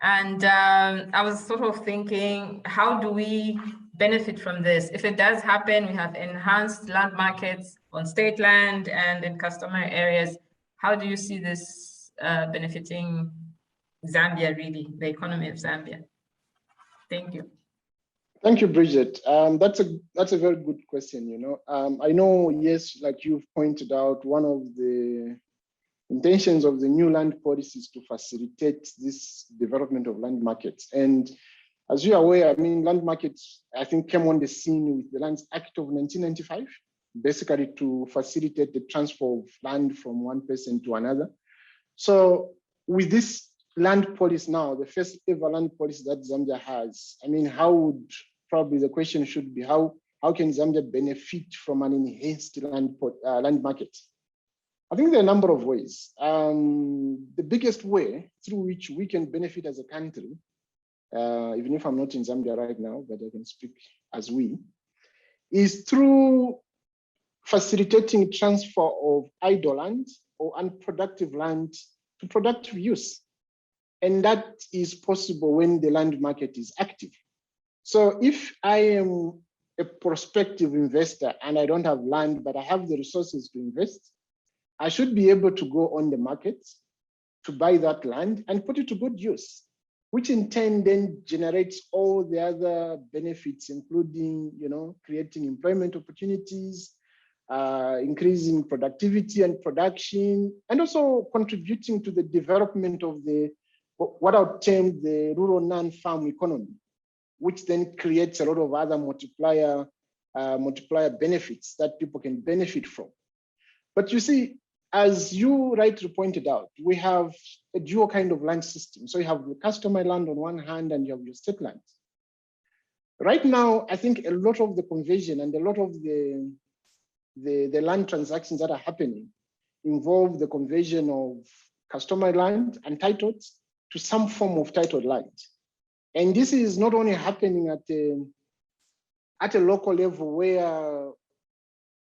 And I was sort of thinking, how do we benefit from this? If it does happen, we have enhanced land markets on state land and in customer areas. How do you see this benefiting Zambia, really, the economy of Zambia? Thank you. Thank you, Bridget. That's a very good question. I know, yes, like you've pointed out, one of the intentions of the new land policy is to facilitate this development of land markets. And as you're aware, I mean, land markets, I think, came on the scene with the Lands Act of 1995, basically to facilitate the transfer of land from one person to another. So with this land policy now, the first ever land policy that Zambia has, I mean, probably the question should be, how can Zambia benefit from an enhanced land market? I think there are a number of ways. The biggest way through which we can benefit as a country, even if I'm not in Zambia right now, but I can speak as we, is through facilitating transfer of idle land or unproductive land to productive use. And that is possible when the land market is active. So if I am a prospective investor and I don't have land, but I have the resources to invest, I should be able to go on the market to buy that land and put it to good use, which in turn then generates all the other benefits, including, creating employment opportunities, increasing productivity and production, and also contributing to the development of what I would term the rural non-farm economy, which then creates a lot of other multiplier benefits that people can benefit from. But you see, as you rightly pointed out, we have a dual kind of land system. So you have the customer land on one hand and you have your state land. Right now, I think a lot of the conversion and a lot of the land transactions that are happening involve the conversion of customer land and titled to some form of titled land. And this is not only happening at a local level where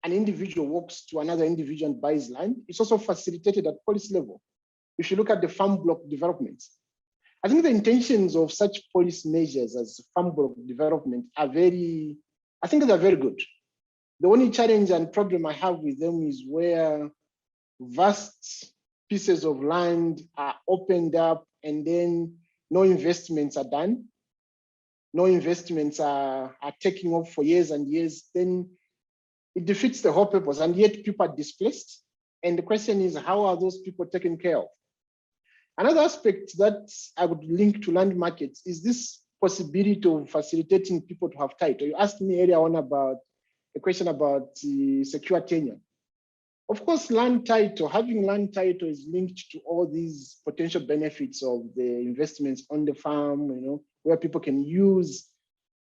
an individual walks to another individual and buys land, it's also facilitated at policy level. If you look at the farm block developments, I think the intentions of such policy measures as farm block development are they're very good. The only challenge and problem I have with them is where vast pieces of land are opened up and then no investments are done. No investments are taking off for years and years, then it defeats the whole purpose, and yet people are displaced. And the question is, how are those people taken care of? Another aspect that I would link to land markets is this possibility of facilitating people to have title. You asked me earlier on about a question about secure tenure. Of course, having land title is linked to all these potential benefits of the investments on the farm, where people can use,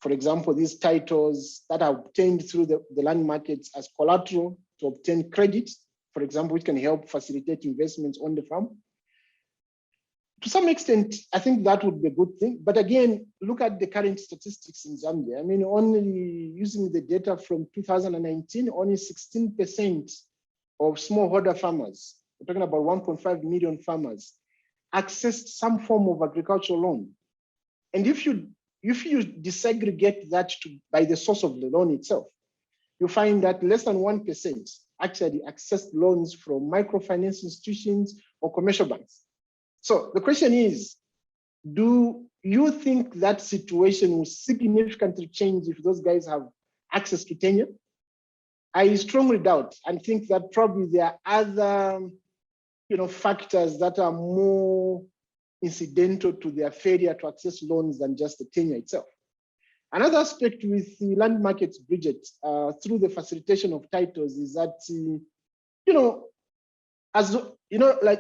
for example, these titles that are obtained through the land markets as collateral to obtain credit, for example, which can help facilitate investments on the farm. To some extent, I think that would be a good thing. But again, look at the current statistics in Zambia. I mean, only using the data from 2019, only 16% of smallholder farmers, we're talking about 1.5 million farmers, accessed some form of agricultural loan. And if you disaggregate that by the source of the loan itself, you find that less than 1% actually accessed loans from microfinance institutions or commercial banks. So the question is, do you think that situation will significantly change if those guys have access to tenure. I strongly doubt and think that probably there are other factors that are more incidental to their failure to access loans than just the tenure itself. Another aspect with the land markets, Bridget, through the facilitation of titles is that, like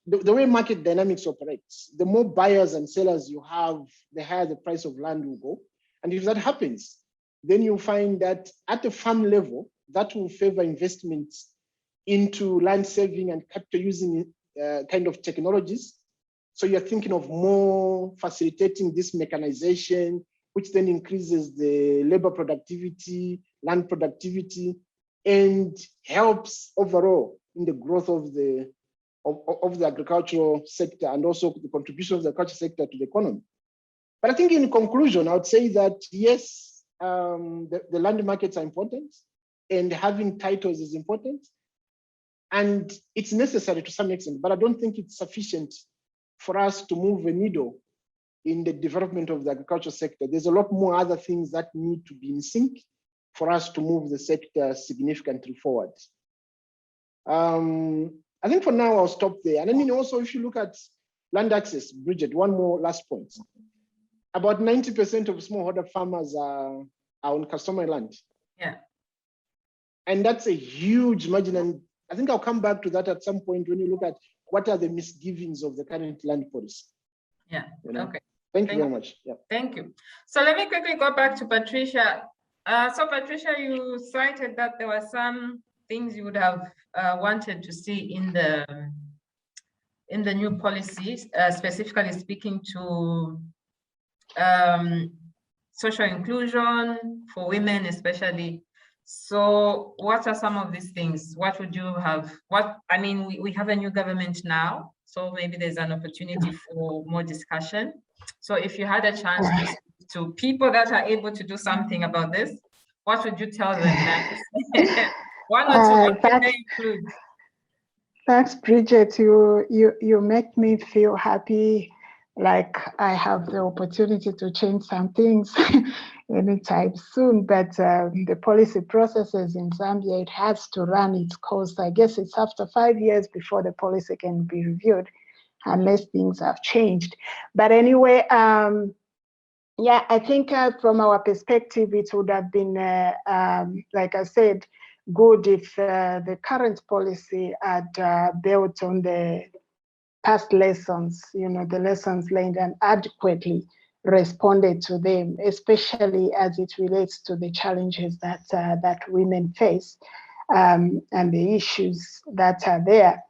the way market dynamics operates, the more buyers and sellers you have, the higher the price of land will go. And if that happens, then you'll find that at the farm level, that will favor investments into land saving and capital using kind of technologies. So you're thinking of more facilitating this mechanization, which then increases the labor productivity, land productivity, and helps overall in the growth of the agricultural sector and also the contribution of the agricultural sector to the economy. But I think in conclusion, I would say that yes, the land markets are important and having titles is important. And it's necessary to some extent, but I don't think it's sufficient for us to move a needle in the development of the agricultural sector. There's a lot more other things that need to be in sync for us to move the sector significantly forward. I think for now I'll stop there. And I mean, also if you look at land access, Bridget, one more last point. About 90% of smallholder farmers are on customary land. Yeah. And that's a huge margin. And I think I'll come back to that at some point when you look at what are the misgivings of the current land policy. Yeah, okay. Thank you very much. Yeah. Thank you. So let me quickly go back to Patricia. So Patricia, you cited that there were some things you would have wanted to see in the new policies, specifically speaking to social inclusion for women, especially. So what are some of these things? What would you have? We have a new government now, so maybe there's an opportunity for more discussion. So if you had a chance to speak to people that are able to do something about this, what would you tell them next? One or two, what can they include? Thanks, Bridget. You make me feel happy, like I have the opportunity to change some things anytime soon. But the policy processes in Zambia, it has to run its course. I guess it's after 5 years before the policy can be reviewed, unless things have changed. But anyway, yeah, I think from our perspective, it would have been, like I said, good if the current policy had built on the past lessons, the lessons learned, and adequately responded to them, especially as it relates to the challenges that women face and the issues that are there.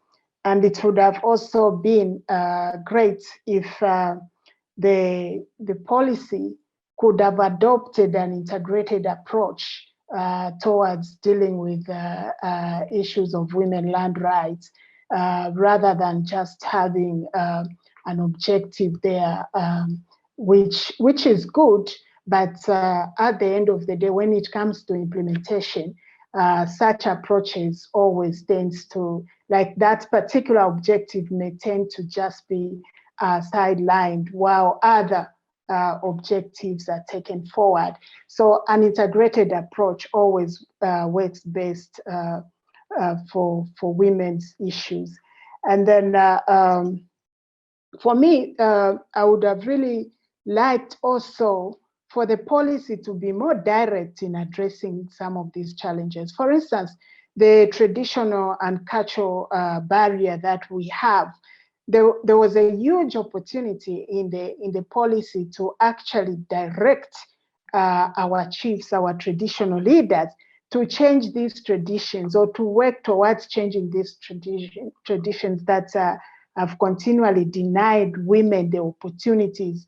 And it would have also been great if the policy could have adopted an integrated approach towards dealing with issues of women land rights, rather than just having an objective there, which is good, but at the end of the day, when it comes to implementation, such approaches always tends to, like that particular objective may tend to just be sidelined while other objectives are taken forward. So an integrated approach always works best for women's issues. And then for me, I would have really liked also for the policy to be more direct in addressing some of these challenges. For instance, the traditional and cultural barrier that we have, there was a huge opportunity in the policy to actually direct our chiefs, our traditional leaders, to change these traditions or to work towards changing these traditions that have continually denied women the opportunities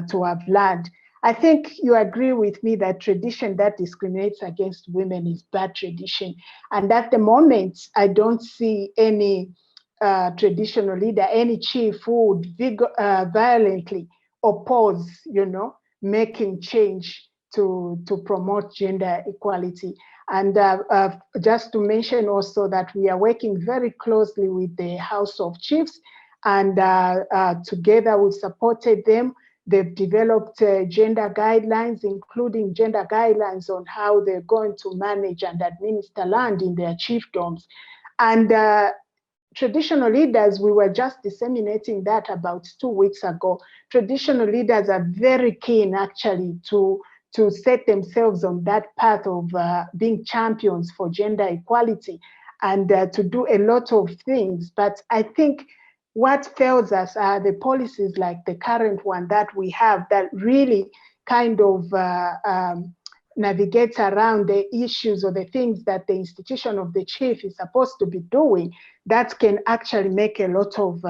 to have land. I think you agree with me that tradition that discriminates against women is bad tradition. And at the moment, I don't see any traditional leader, any chief who would violently oppose, making change to promote gender equality. And just to mention also that we are working very closely with the House of Chiefs, and together we supported them They've developed gender guidelines, including gender guidelines on how they're going to manage and administer land in their chiefdoms. And traditional leaders, we were just disseminating that about 2 weeks ago. Traditional leaders are very keen actually to set themselves on that path of being champions for gender equality and to do a lot of things. But I think what fails us are the policies like the current one that we have that really kind of navigates around the issues or the things that the institution of the chief is supposed to be doing that can actually make a lot of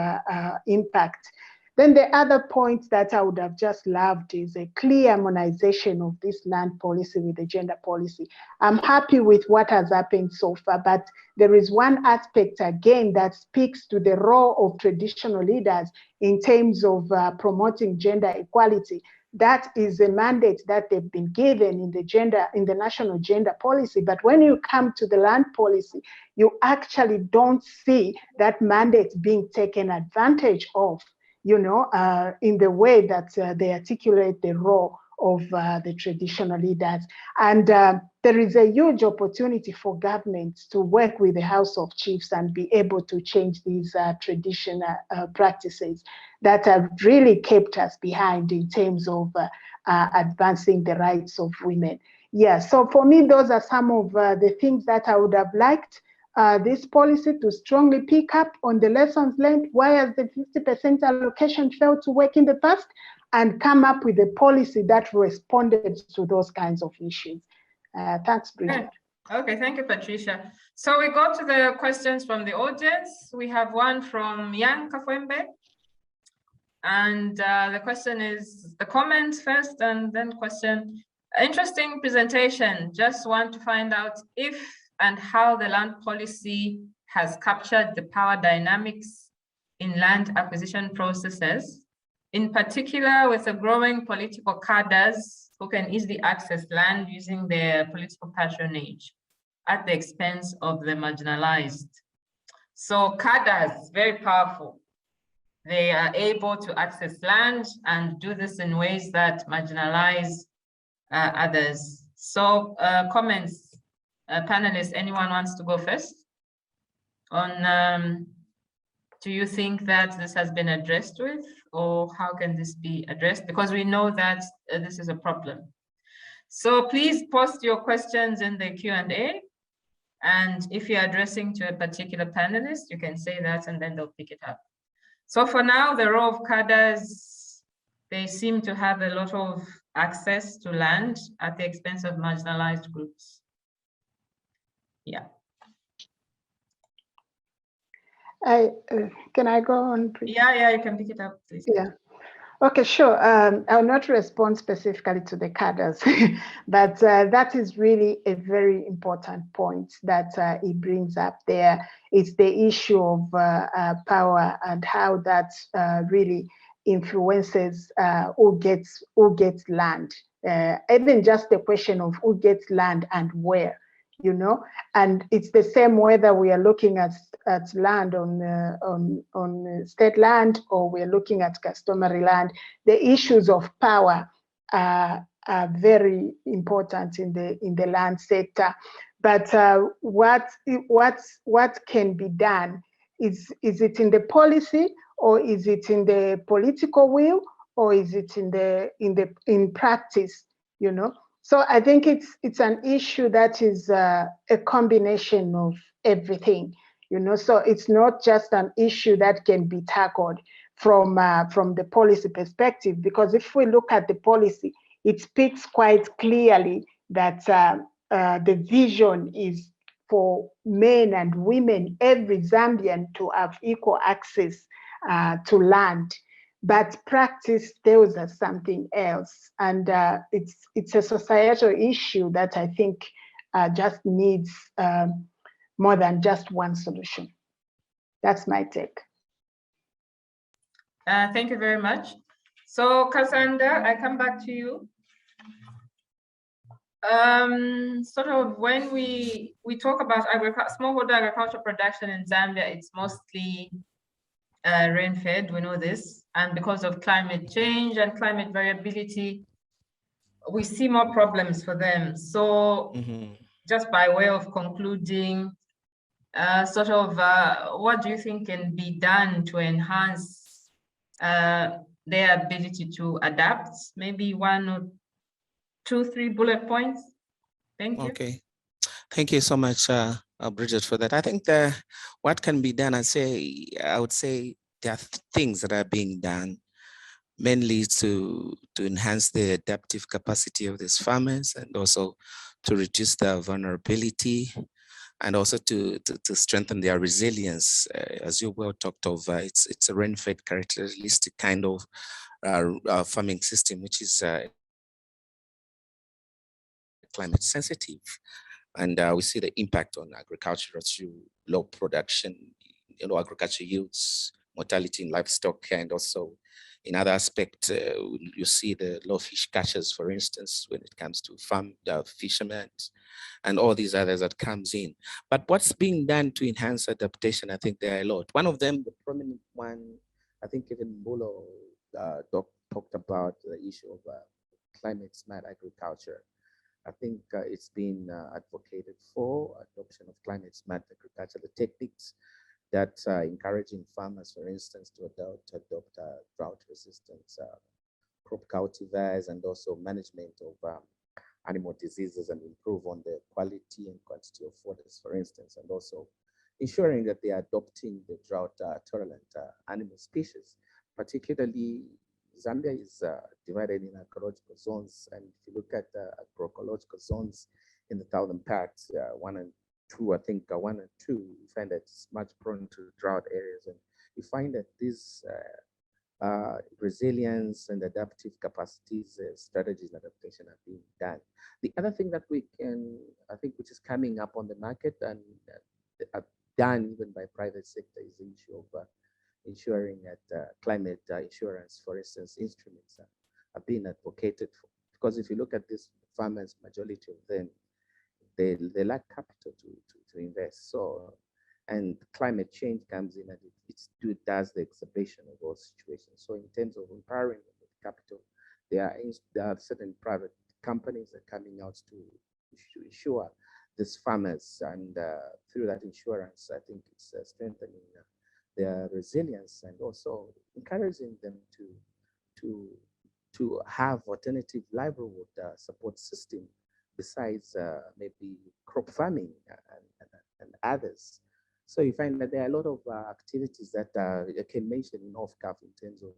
impact. Then the other point that I would have just loved is a clear harmonization of this land policy with the gender policy. I'm happy with what has happened so far, but there is one aspect again that speaks to the role of traditional leaders in terms of promoting gender equality. That is a mandate that they've been given in the national gender policy. But when you come to the land policy, you actually don't see that mandate being taken advantage of, you know, in the way that they articulate the role of the traditional leaders. And there is a huge opportunity for governments to work with the House of Chiefs and be able to change these traditional practices that have really kept us behind in terms of advancing the rights of women. Yeah, so for me, those are some of the things that I would have liked this policy to strongly pick up on the lessons learned. Why has the 50% allocation failed to work in the past? And come up with a policy that responded to those kinds of issues. Thanks, Bridget. Okay, thank you, Patricia. So we go to the questions from the audience. We have one from Yang Kafwembe. And the question is, the comment first and then question. Interesting presentation. Just want to find out if and how the land policy has captured the power dynamics in land acquisition processes, in particular with the growing political cadres who can easily access land using their political patronage at the expense of the marginalized. So cadres, very powerful. They are able to access land and do this in ways that marginalize others. So comments, panelists, anyone wants to go first on do you think that this has been addressed with, or how can this be addressed? Because we know that this is a problem. So please post your questions in the Q&A. And if you're addressing to a particular panelist, you can say that and then they'll pick it up. So for now, the role of cadres, they seem to have a lot of access to land at the expense of marginalized groups. Yeah. Can I go on, please? Yeah, you can pick it up, please. Yeah. Okay, sure. I'll not respond specifically to the cadres, but that is really a very important point that it brings up there. It's the issue of power and how that really influences who gets land. Even just the question of who gets land and where, you know, and it's the same whether we are looking at land on state land or we're looking at customary land. The issues of power are very important in the land sector. But what can be done is it in the policy, or is it in the political will, or is it in practice, you know? So I think it's an issue that is a combination of everything, you know. So it's not just an issue that can be tackled from the policy perspective, because if we look at the policy, it speaks quite clearly that the vision is for men and women, every Zambian, to have equal access to land. But practice tells us something else, and it's a societal issue that I think just needs more than just one solution. That's my take. Thank you very much. So Cassandra, I come back to you. Sort of when we talk about smallholder agricultural production in Zambia, it's mostly rain-fed, we know this, and because of climate change and climate variability, we see more problems for them. So just by way of concluding, what do you think can be done to enhance their ability to adapt? Maybe 1 or 2, 3 bullet points. Thank you. Okay. Thank you so much, Bridget, for that. I think what can be done, I would say there are things that are being done, mainly to enhance the adaptive capacity of these farmers, and also to reduce their vulnerability, and also to strengthen their resilience. As you well talked of, it's a rain-fed characteristic kind of farming system, which is climate sensitive. And we see the impact on agriculture through low production, agriculture yields, mortality in livestock, and also in other aspects, you see the low fish catches, for instance, when it comes to fishermen, and all these others that comes in. But what's being done to enhance adaptation? I think there are a lot. One of them, the prominent one, I think even Mbolo talked about the issue of climate smart agriculture. I think it's been advocated for adoption of climate smart agriculture, the techniques that encouraging farmers, for instance, to adopt drought resistance crop cultivars, and also management of animal diseases, and improve on the quality and quantity of foders, for instance, and also ensuring that they are adopting the drought tolerant animal species. Particularly, Zambia is divided in ecological zones, and if you look at agroecological zones in the southern parts, 1 and 2, I think 1 and 2, you find that it's much prone to drought areas, and you find that these resilience and adaptive capacities, strategies and adaptation are being done. The other thing that we can, I think, which is coming up on the market and done even by private sector, is the issue of ensuring that climate insurance, for instance, instruments are being advocated for. Because if you look at these farmers, majority of them, they lack capital to invest. So, and climate change comes in and it does the exacerbation of those situations. So in terms of empowering them with capital, there are certain private companies that are coming out to insure these farmers, and through that insurance, I think it's strengthening their resilience, and also encouraging them to have alternative livelihood support system besides maybe crop farming and others. So you find that there are a lot of activities that I can mention in off-CAF in terms of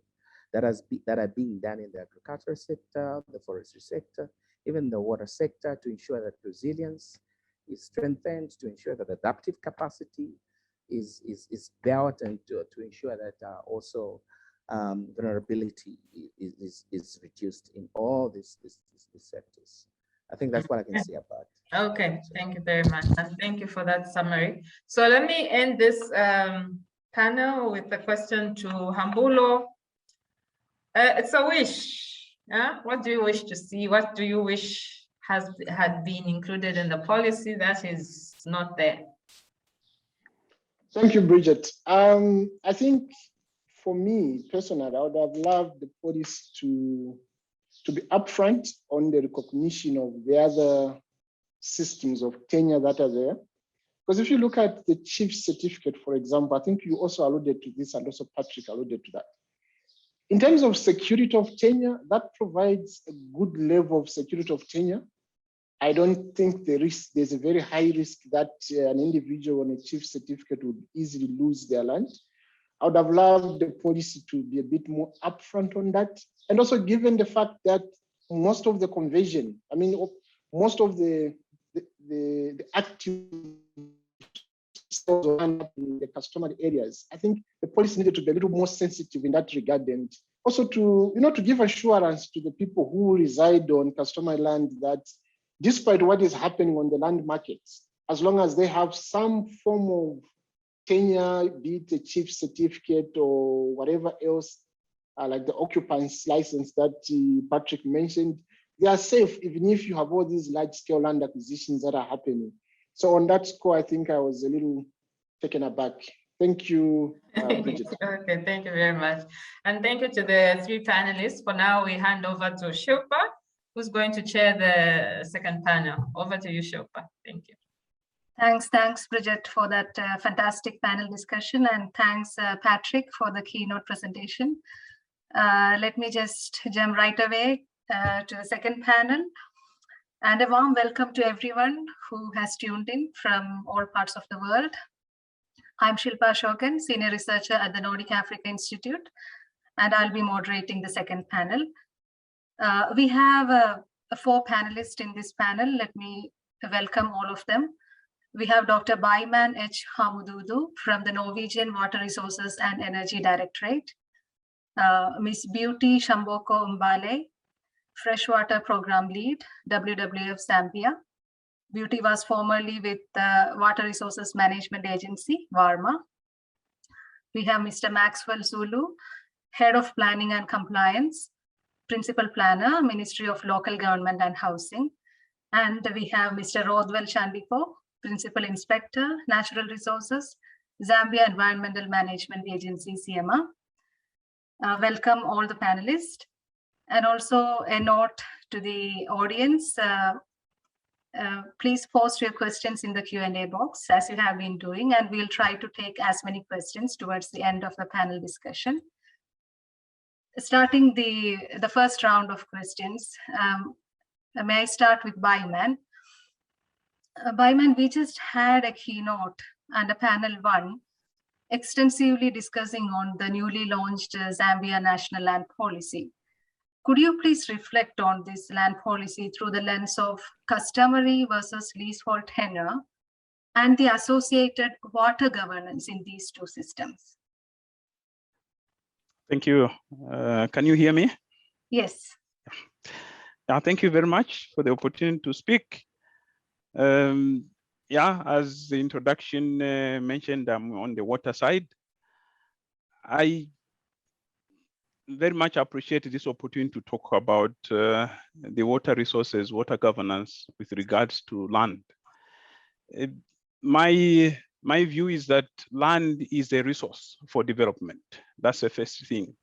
that are being done in the agricultural sector, the forestry sector, even the water sector, to ensure that resilience is strengthened, to ensure that adaptive capacity is built, and to ensure that also vulnerability is reduced in all these sectors. I think that's what I can say about it. Okay, thank you very much. And thank you for that summary. So let me end this panel with a question to Hambulo. It's a wish. What do you wish to see? What do you wish had been included in the policy that is not there? Thank you, Bridget. I think for me personally, I would have loved the policy to be upfront on the recognition of the other systems of tenure that are there. Because if you look at the chief certificate, for example, I think you also alluded to this, and also Patrick alluded to that. In terms of security of tenure, that provides a good level of security of tenure. I don't think there's a very high risk that an individual on a chief certificate would easily lose their land. I would have loved the policy to be a bit more upfront on that. And also given the fact that most of the conversion, I mean, most of the active in the customary areas, I think the policy needed to be a little more sensitive in that regard, and also to give assurance to the people who reside on customary land that despite what is happening on the land markets, as long as they have some form of tenure, be it a chief certificate or whatever else, like the occupant's license that Patrick mentioned, they are safe even if you have all these large-scale land acquisitions that are happening. So on that score, I think I was a little taken aback Thank you, Bridget. Okay, thank you very much. And thank you to the three panelists. For now, we hand over to Shilpa, who's going to chair the second panel. Over to you, Shilpa. Thank you. Thanks, Bridget, for that fantastic panel discussion, and thanks, Patrick, for the keynote presentation. Let me just jump right away to the second panel. And a warm welcome to everyone who has tuned in from all parts of the world. I'm Shilpa Shogan, Senior Researcher at the Nordic Africa Institute, and I'll be moderating the second panel. We have 4 panelists in this panel. Let me welcome all of them. We have Dr. Baiman H. Hamududu from the Norwegian Water Resources and Energy Directorate, Ms. Beauty Shamboko Mbale, Freshwater Program Lead, WWF Zambia. Beauty was formerly with the Water Resources Management Agency, WARMA. We have Mr. Maxwell Zulu, Head of Planning and Compliance, Principal Planner, Ministry of Local Government and Housing. And we have Mr. Rodwell Chandiko, Principal Inspector, Natural Resources, Zambia Environmental Management Agency, CMA. Welcome all the panelists. And also a note to the audience, please post your questions in the Q&A box as you have been doing, and we'll try to take as many questions towards the end of the panel discussion. Starting the first round of questions, may I start with Baiman? Baiman, we just had a keynote and a panel 1 extensively discussing on the newly launched Zambia National Land Policy. Could you please reflect on this land policy through the lens of customary versus leasehold tenure and the associated water governance in these 2 systems? Thank you. Can you hear me? Yes. Thank you very much for the opportunity to speak. As the introduction mentioned, I'm on the water side. I very much appreciate this opportunity to talk about the water resources, water governance with regards to land. My view is that land is a resource for development. That's the first thing.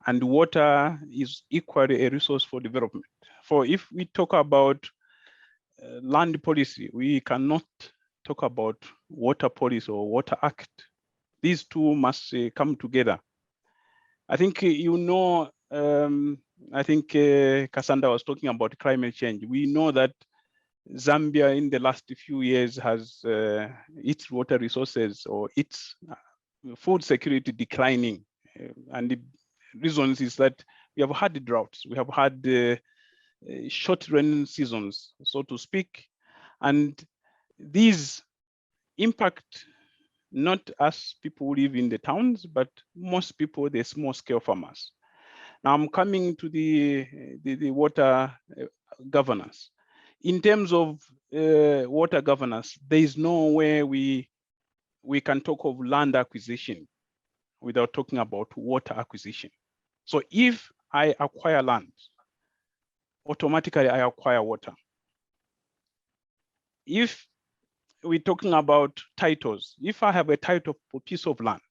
And water is equally a resource for development. For if we talk about land policy, we cannot talk about water policy or water act. These 2 must come together. I think I think Cassandra was talking about climate change. We know that Zambia in the last few years has its water resources or its food security declining. And the reasons is that we have had droughts, we have had short rain seasons, so to speak. And these impact not us people who live in the towns, but most people, the small scale farmers. Now I'm coming to the water governance. In terms of water governance, there is no way we can talk of land acquisition without talking about water acquisition. So if I acquire land, automatically I acquire water. If we're talking about titles, if I have a title for a piece of land,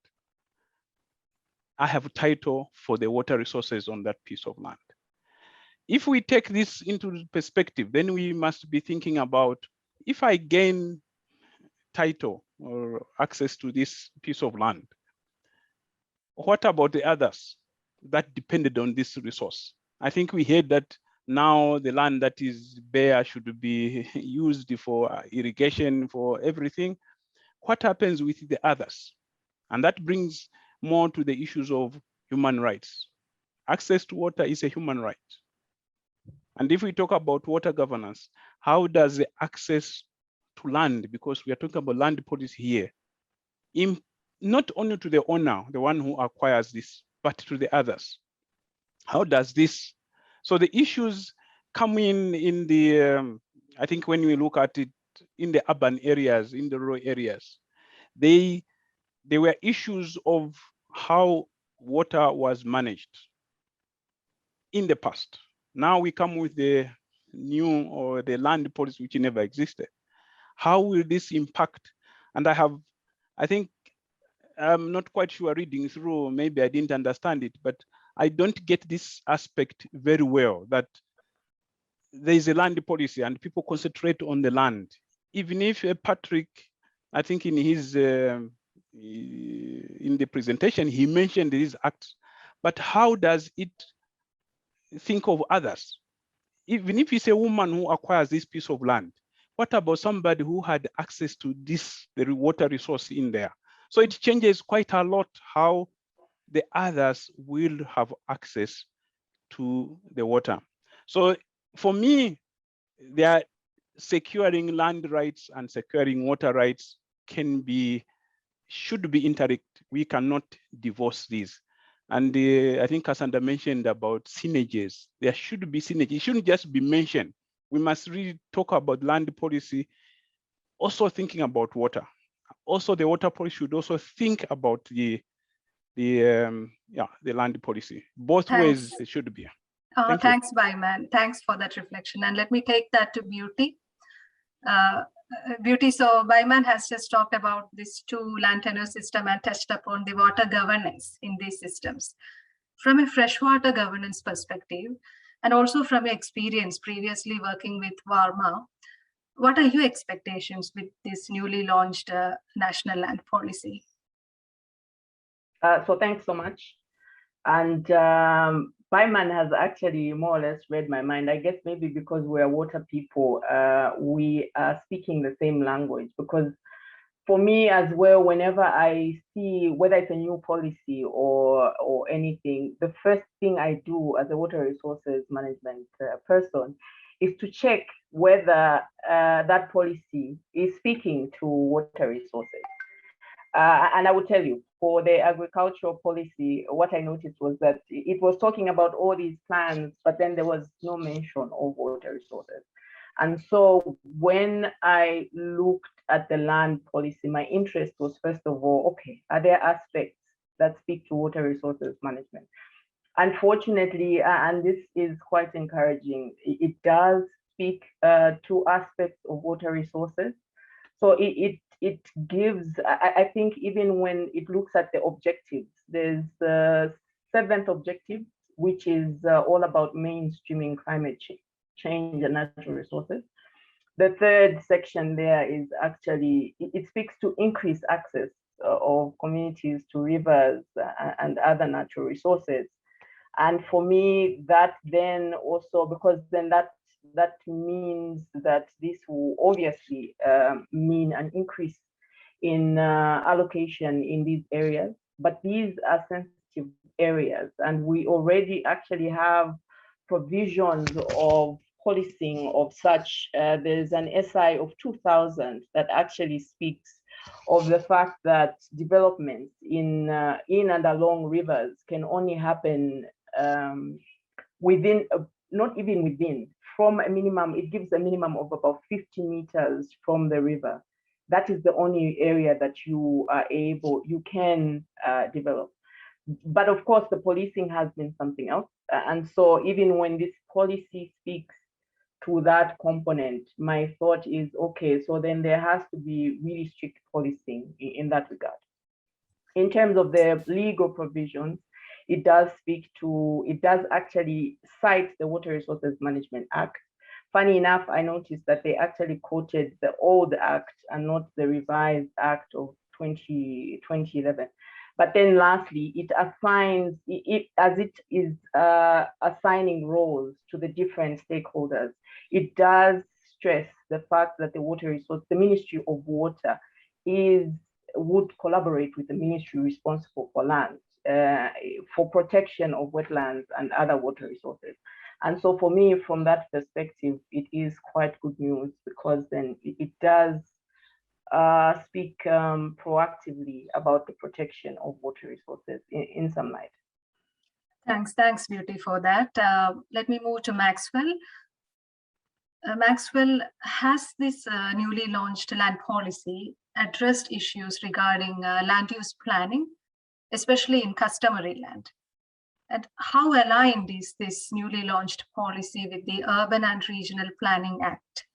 I have a title for the water resources on that piece of land. If we take this into perspective, then we must be thinking about, if I gain title or access to this piece of land, what about the others that depended on this resource? I think we heard that now the land that is bare should be used for irrigation, for everything. What happens with the others? And that brings more to the issues of human rights. Access to water is a human right. And if we talk about water governance, how does the access to land, because we are talking about land policy here, not only to the owner, the one who acquires this, but to the others? How does this? So the issues come in the, I think when we look at it in the urban areas, in the rural areas, there were issues of how water was managed in the past. Now we come with the new or the land policy which never existed. How will this impact? And I think I'm not quite sure reading through, maybe I didn't understand it, but I don't get this aspect very well, that there is a land policy and people concentrate on the land. Even if Patrick, I think in his, in the presentation, he mentioned these acts, but how does it think of others? Even if it's a woman who acquires this piece of land, what about somebody who had access to this, the water resource in there? So it changes quite a lot how the others will have access to the water. So for me, they are securing land rights and securing water rights should be interact. We cannot divorce these. And I think Cassandra mentioned about synergies. There should be synergy. It shouldn't just be mentioned. We must really talk about land policy, also thinking about water. Also, the water policy should also think about the land policy. Both ways it should be. Thanks, Baiman. Thanks for that reflection. And let me take that to Beauty. Beauty, so Baiman has just talked about this 2 land tenure system and touched upon the water governance in these systems. From a freshwater governance perspective, and also from your experience previously working with Varma, what are your expectations with this newly launched national land policy? So thanks so much. And Baiman has actually more or less read my mind. I guess maybe because we're water people, we are speaking the same language. Because for me as well, whenever I see whether it's a new policy or anything, the first thing I do as a water resources management person is to check whether that policy is speaking to water resources. And I will tell you, for the agricultural policy, what I noticed was that it was talking about all these plans, but then there was no mention of water resources. And so when I looked at the land policy, my interest was, first of all, okay, are there aspects that speak to water resources management? Unfortunately, and this is quite encouraging, it does speak to aspects of water resources. So it gives, I think, even when it looks at the objectives, there's the 7th objective, which is all about mainstreaming climate change and natural resources. The 3rd section there is actually, it speaks to increased access of communities to rivers and other natural resources. And for me, that then also, because then that means that this will obviously mean an increase in allocation in these areas, but these are sensitive areas, and we already actually have provisions of policing of such. There's an SI of 2000 that actually speaks of the fact that development in and along rivers can only happen within, not even within, from a minimum, it gives a minimum of about 50 meters from the river. That is the only area that you can develop. But of course, the policing has been something else. And so even when this policy speaks to that component, my thought is, okay, so then there has to be really strict policing in that regard. In terms of the legal provisions, it does actually cite the Water Resources Management Act. Funny enough, I noticed that they actually quoted the old act and not the revised act of 2011. But then lastly, it assigns, as it is assigning roles to the different stakeholders, it does stress the fact that the Ministry of Water would collaborate with the ministry responsible for land, for protection of wetlands and other water resources. And so for me, from that perspective, it is quite good news, because then it does speak proactively about the protection of water resources in some light. Thanks, Beauty, for that. Let me move to Maxwell. Maxwell, has this newly launched land policy addressed issues regarding land use planning, especially in customary land? And how aligned is this newly launched policy with the Urban and Regional Planning Act?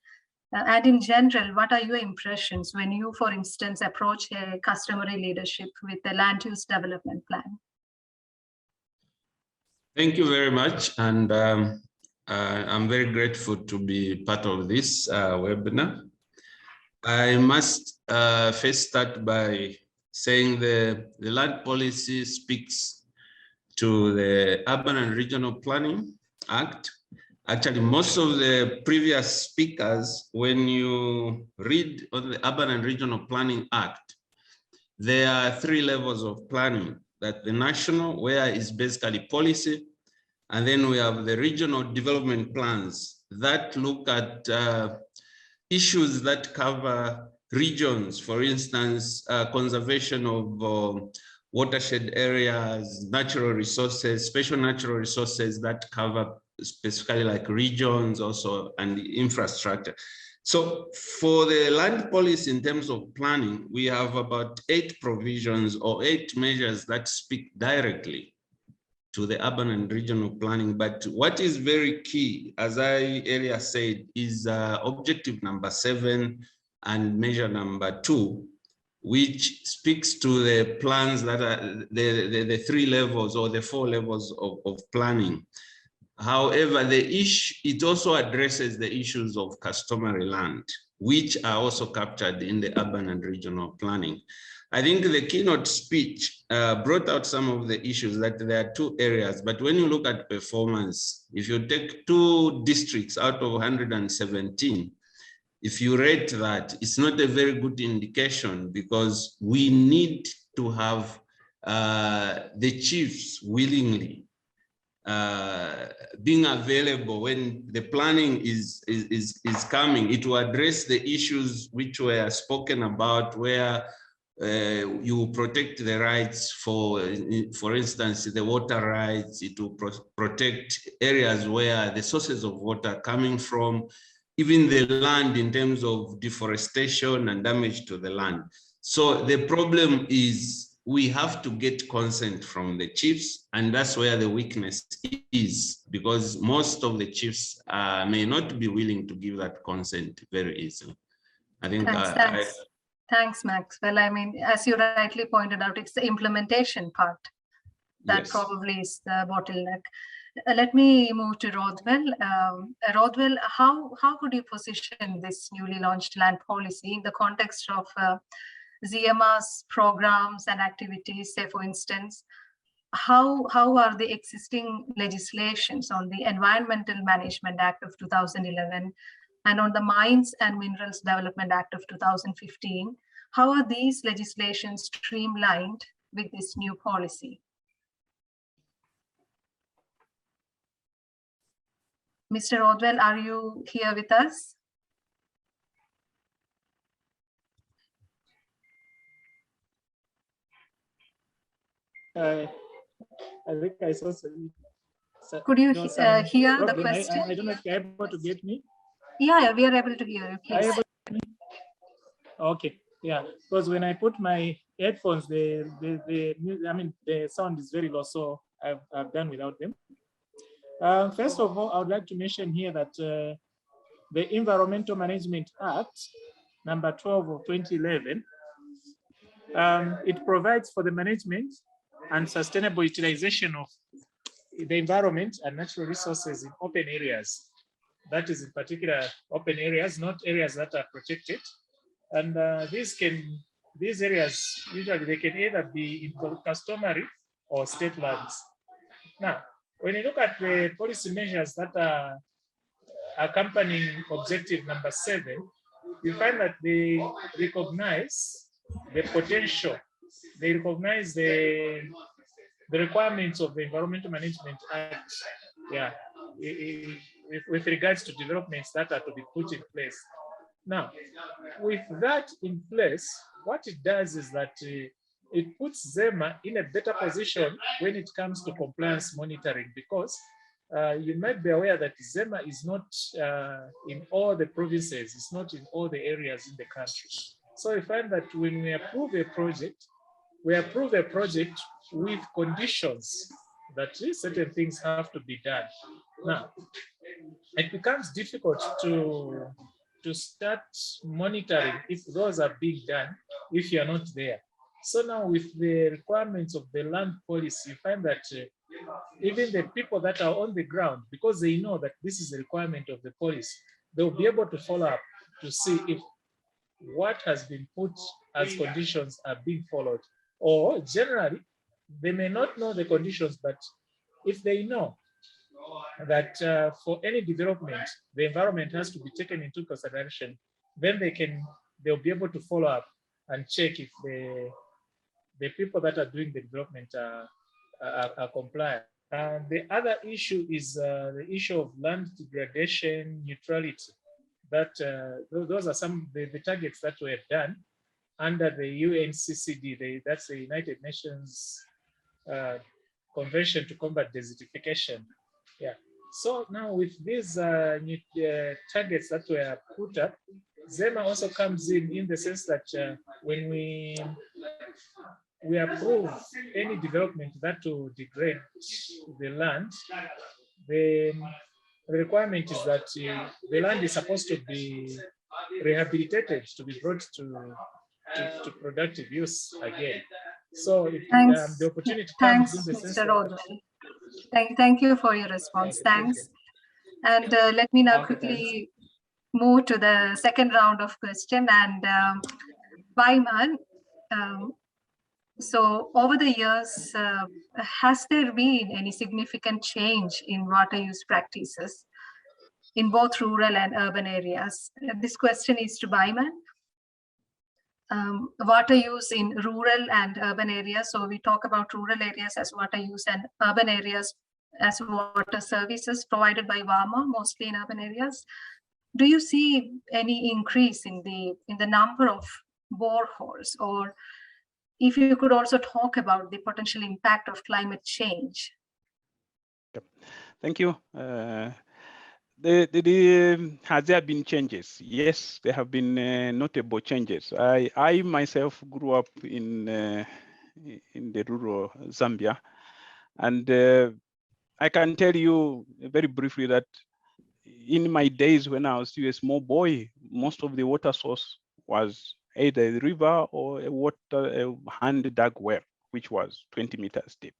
And in general, what are your impressions when you, for instance, approach a customary leadership with a land use development plan? Thank you very much. And I'm very grateful to be part of this webinar. I must first start by saying the land policy speaks to the Urban and Regional Planning Act. Actually, most of the previous speakers, when you read on the Urban and Regional Planning Act, there are 3 levels of planning. That the national, where is basically policy, and then we have the regional development plans that look at issues that cover regions, for instance, conservation of watershed areas, natural resources, special natural resources that cover specifically like regions also, and infrastructure. So for the land policy in terms of planning, we have about 8 provisions or 8 measures that speak directly to the urban and regional planning. But what is very key, as I earlier said, is objective number 7 and measure number 2, which speaks to the plans that are the 3 levels or the 4 levels of planning. However, it also addresses the issues of customary land, which are also captured in the urban and regional planning. I think the keynote speech brought out some of the issues, that there are 2 areas, but when you look at performance, if you take 2 districts out of 117, if you rate that, it's not a very good indication, because we need to have the chiefs willingly being available when the planning is coming. It will address the issues which were spoken about, where you protect the rights for instance, the water rights. It will protect areas where the sources of water are coming from, even the land in terms of deforestation and damage to the land. So the problem is we have to get consent from the chiefs, and that's where the weakness is, because most of the chiefs may not be willing to give that consent very easily. I think Thanks, Max. Well, I mean, as you rightly pointed out, it's the implementation part that Yes. probably is the bottleneck. Let me move to Rothwell. Rothwell, how would you position this newly launched land policy in the context of ZMR's programs and activities? Say, for instance, how are the existing legislations on the Environmental Management Act of 2011 and on the Mines and Minerals Development Act of 2015, how are these legislations streamlined with this new policy? Mr. Rothwell, are you here with us? I think I saw some. Could you hear the question? I don't know if you're able to get me. Yeah, we are able to hear you, please. Okay, yeah, because when I put my headphones, the sound is very low, so I've done without them. First of all, I would like to mention here that the Environmental Management Act, number 12 of 2011, it provides for the management and sustainable utilization of the environment and natural resources in open areas. That is in particular open areas, not areas that are protected. And these areas, usually they can either be in customary or state lands. Now, when you look at the policy measures that are accompanying objective number 7, you find that they recognize the potential, they recognize the requirements of the Environmental Management Act, yeah, with regards to developments that are to be put in place. Now, with that in place, what it does is that it puts ZEMA in a better position when it comes to compliance monitoring, because you might be aware that ZEMA is not in all the provinces, it's not in all the areas in the country. So we find that when we approve a project with conditions that certain things have to be done. Now, it becomes difficult to to start monitoring if those are being done if you're not there. So now with the requirements of the land policy, you find that even the people that are on the ground, because they know that this is a requirement of the policy, they'll be able to follow up to see if what has been put as conditions are being followed. Or generally, they may not know the conditions, but if they know that for any development, the environment has to be taken into consideration, then they'll be able to follow up and check if the people that are doing the development are compliant. And the other issue is the issue of land degradation neutrality. That those are some the targets that were done under the UNCCD. That's the United Nations Convention to Combat Desertification. Yeah. So now with these targets that were put up, ZEMA also comes in the sense that when we approve any development that will degrade the land, the requirement is that the land is supposed to be rehabilitated, to be brought to productive use again. So the opportunity comes in the sense Mr. Rodwell. Thank you for your response. Okay, thanks. And let me now quickly move to the second round of question. And Baiman, so over the years, has there been any significant change in water use practices in both rural and urban areas? This question is to Baiman. Water use in rural and urban areas. So we talk about rural areas as water use and urban areas as water services provided by WAMA, mostly in urban areas. Do you see any increase in the number of boreholes, or if you could also talk about the potential impact of climate change? Thank you. Has there been changes? Yes, there have been notable changes. I myself grew up in the rural Zambia, and I can tell you very briefly that in my days when I was still a small boy, most of the water source was either a river or a hand dug well, which was 20 meters deep.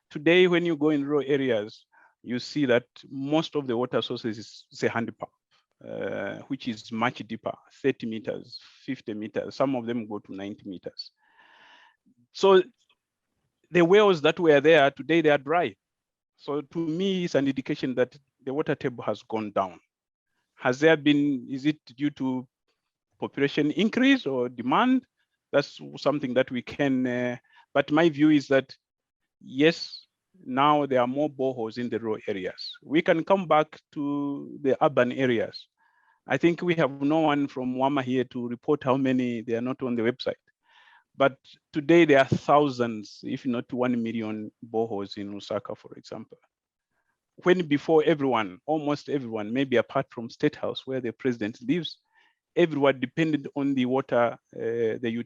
Today, when you go in rural areas, you see that most of the water sources is a hand pump, which is much deeper, 30 meters, 50 meters. Some of them go to 90 meters. So the wells that were there today, they are dry. So to me, it's an indication that the water table has gone down. Has there been, is it due to population increase or demand? That's something that we can, but my view is that, yes, now there are more boreholes in the rural areas. We can come back to the urban areas. I think we have no one from WAMA here to report how many they are not on the website. But today there are thousands, if not 1 million boreholes in Lusaka, for example. When before everyone, almost everyone, maybe apart from State House where the president lives, everyone depended on the water, the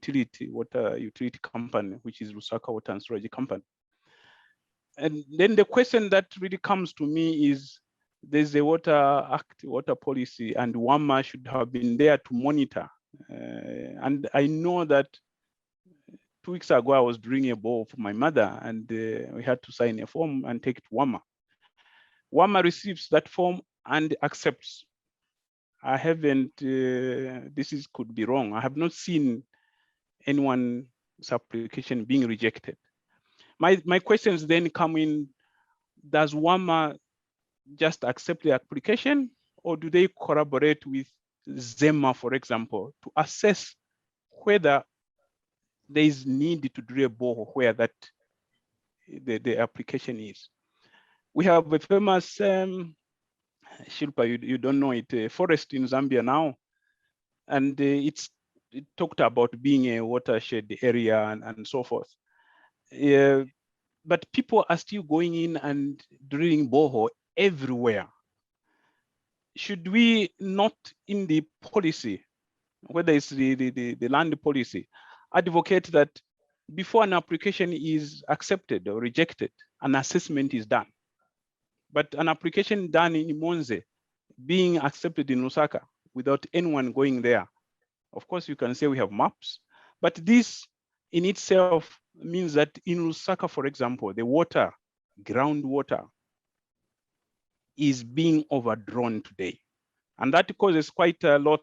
water utility company, which is Lusaka Water and Storage Company. And then the question that really comes to me is, there's a Water Act, water policy, and WAMA should have been there to monitor. And I know that 2 weeks ago, I was doing a bore for my mother, and we had to sign a form and take it to WAMA. WAMA receives that form and accepts. I haven't, could be wrong. I have not seen anyone's application being rejected. My questions then come in, does WAMA just accept the application, or do they collaborate with ZEMA, for example, to assess whether there is need to drill a borehole where that the application is? We have a famous, Shilpa, you don't know it, forest in Zambia now, and it talked about being a watershed area and so forth. But people are still going in and drilling borehole everywhere. Should we not, in the policy, whether it's the land policy, advocate that before an application is accepted or rejected, an assessment is done? But an application done in Monze being accepted in Lusaka without anyone going there. Of course, you can say we have maps, but this in itself means that in Lusaka, for example, the water, groundwater, is being overdrawn today. And that causes quite a lot.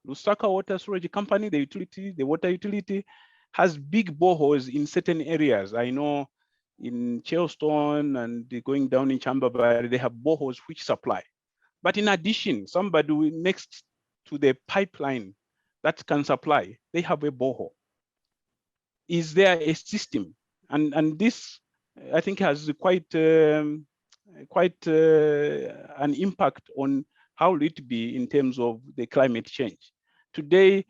Lusaka Water Storage Company, the utility, the water utility, has big boreholes in certain areas. I know in Charleston and going down in Chambaba, they have boreholes which supply. But in addition, somebody next to the pipeline that can supply, they have a borehole. Is there a system? And this, I think, has quite an impact on how will it be in terms of the climate change. Today,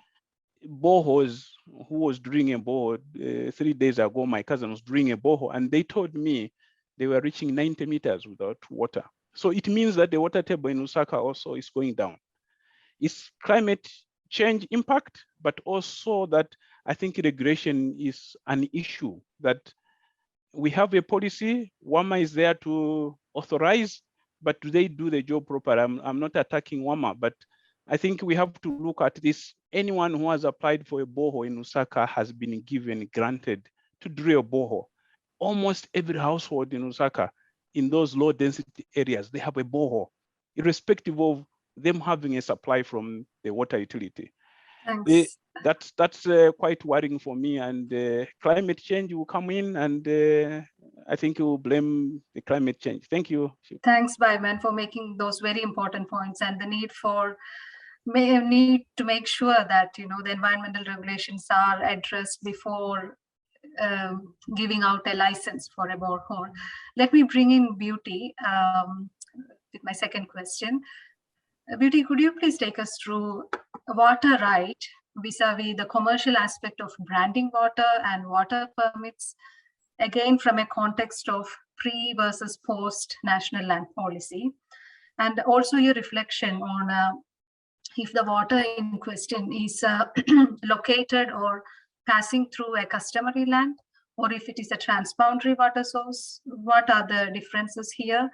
boreholes, who was drilling a borehole 3 days ago, my cousin was drilling a borehole, and they told me they were reaching 90 meters without water. So it means that the water table in Lusaka also is going down. It's climate change impact, but also that I think regulation is an issue, that we have a policy, WAMA is there to authorize, but do they do the job properly? I'm not attacking WAMA, but I think we have to look at this. Anyone who has applied for a borehole in Lusaka has been granted to drill a borehole. Almost every household in Lusaka, in those low density areas, they have a borehole, irrespective of them having a supply from the water utility. Thanks. That's quite worrying for me, and climate change will come in, and I think you will blame the climate change. Thank you. Thanks, Baiman, for making those very important points, and the need to make sure that the environmental regulations are addressed before giving out a license for a borehole. Let me bring in Beauty with my second question. Beauty, could you please take us through water right vis-a-vis the commercial aspect of branding water and water permits, again from a context of pre versus post national land policy, and also your reflection on if the water in question is located or passing through a customary land, or if it is a transboundary water source. What are the differences here?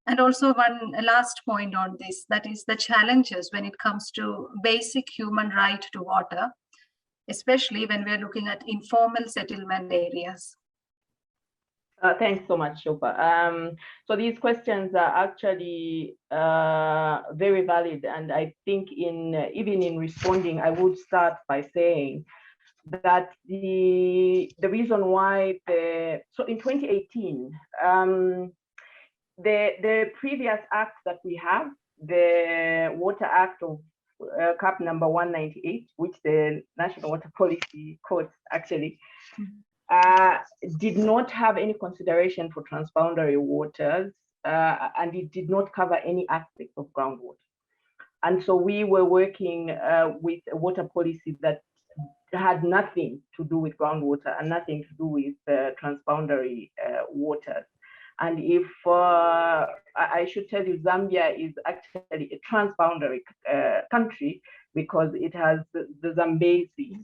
And also one last point on this, that is the challenges when it comes to basic human right to water, especially when we're looking at informal settlement areas. Thanks so much, Shilpa. So these questions are actually very valid, and I think even in responding, I would start by saying that the reason why so in 2018, the previous act that we have, the Water Act of Cap number 198, which the National Water Policy quotes actually, did not have any consideration for transboundary waters, and it did not cover any aspect of groundwater. And so we were working with a water policy that had nothing to do with groundwater and nothing to do with transboundary waters. And if I should tell you, Zambia is actually a transboundary country, because it has the Zambezi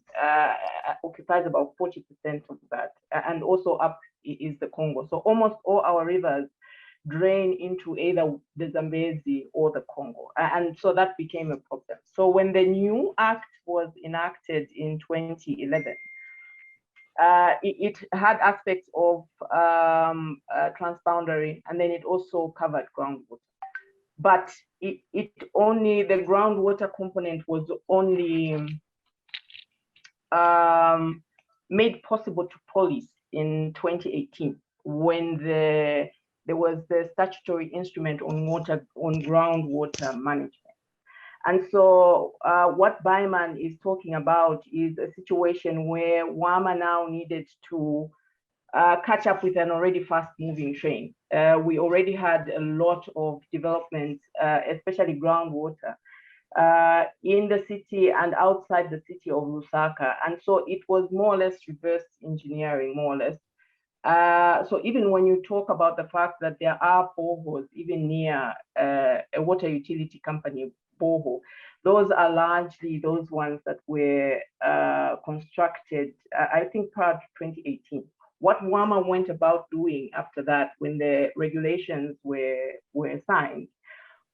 occupies about 40% of that, and also up is the Congo. So almost all our rivers drain into either the Zambezi or the Congo, and so that became a problem. So when the new act was enacted in 2011, it had aspects of transboundary, and then it also covered groundwater. But it only, the groundwater component was only made possible to police in 2018, when there was the statutory instrument on groundwater management. And so what Baiman is talking about is a situation where WAMA now needed to catch up with an already fast-moving train. We already had a lot of development, especially groundwater, in the city and outside the city of Lusaka. And so it was more or less reverse engineering, more or less. So even when you talk about the fact that there are boreholes even near a water utility company borehole, those are largely those ones that were constructed, I think, prior to 2018. What WAMA went about doing after that, when the regulations were signed,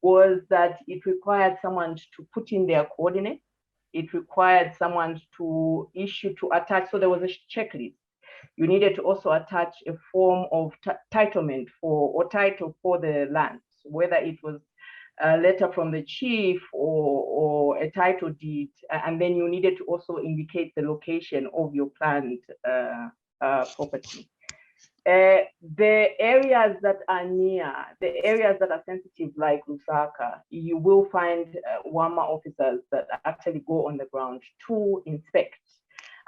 was that it required someone to put in their coordinates. It required someone to attach. So there was a checklist. You needed to also attach a form of titlement or title for the land, whether it was a letter from the chief or a title deed. And then you needed to also indicate the location of your planned property. The areas that are near, the areas that are sensitive like Lusaka, you will find WAMA officers that actually go on the ground to inspect.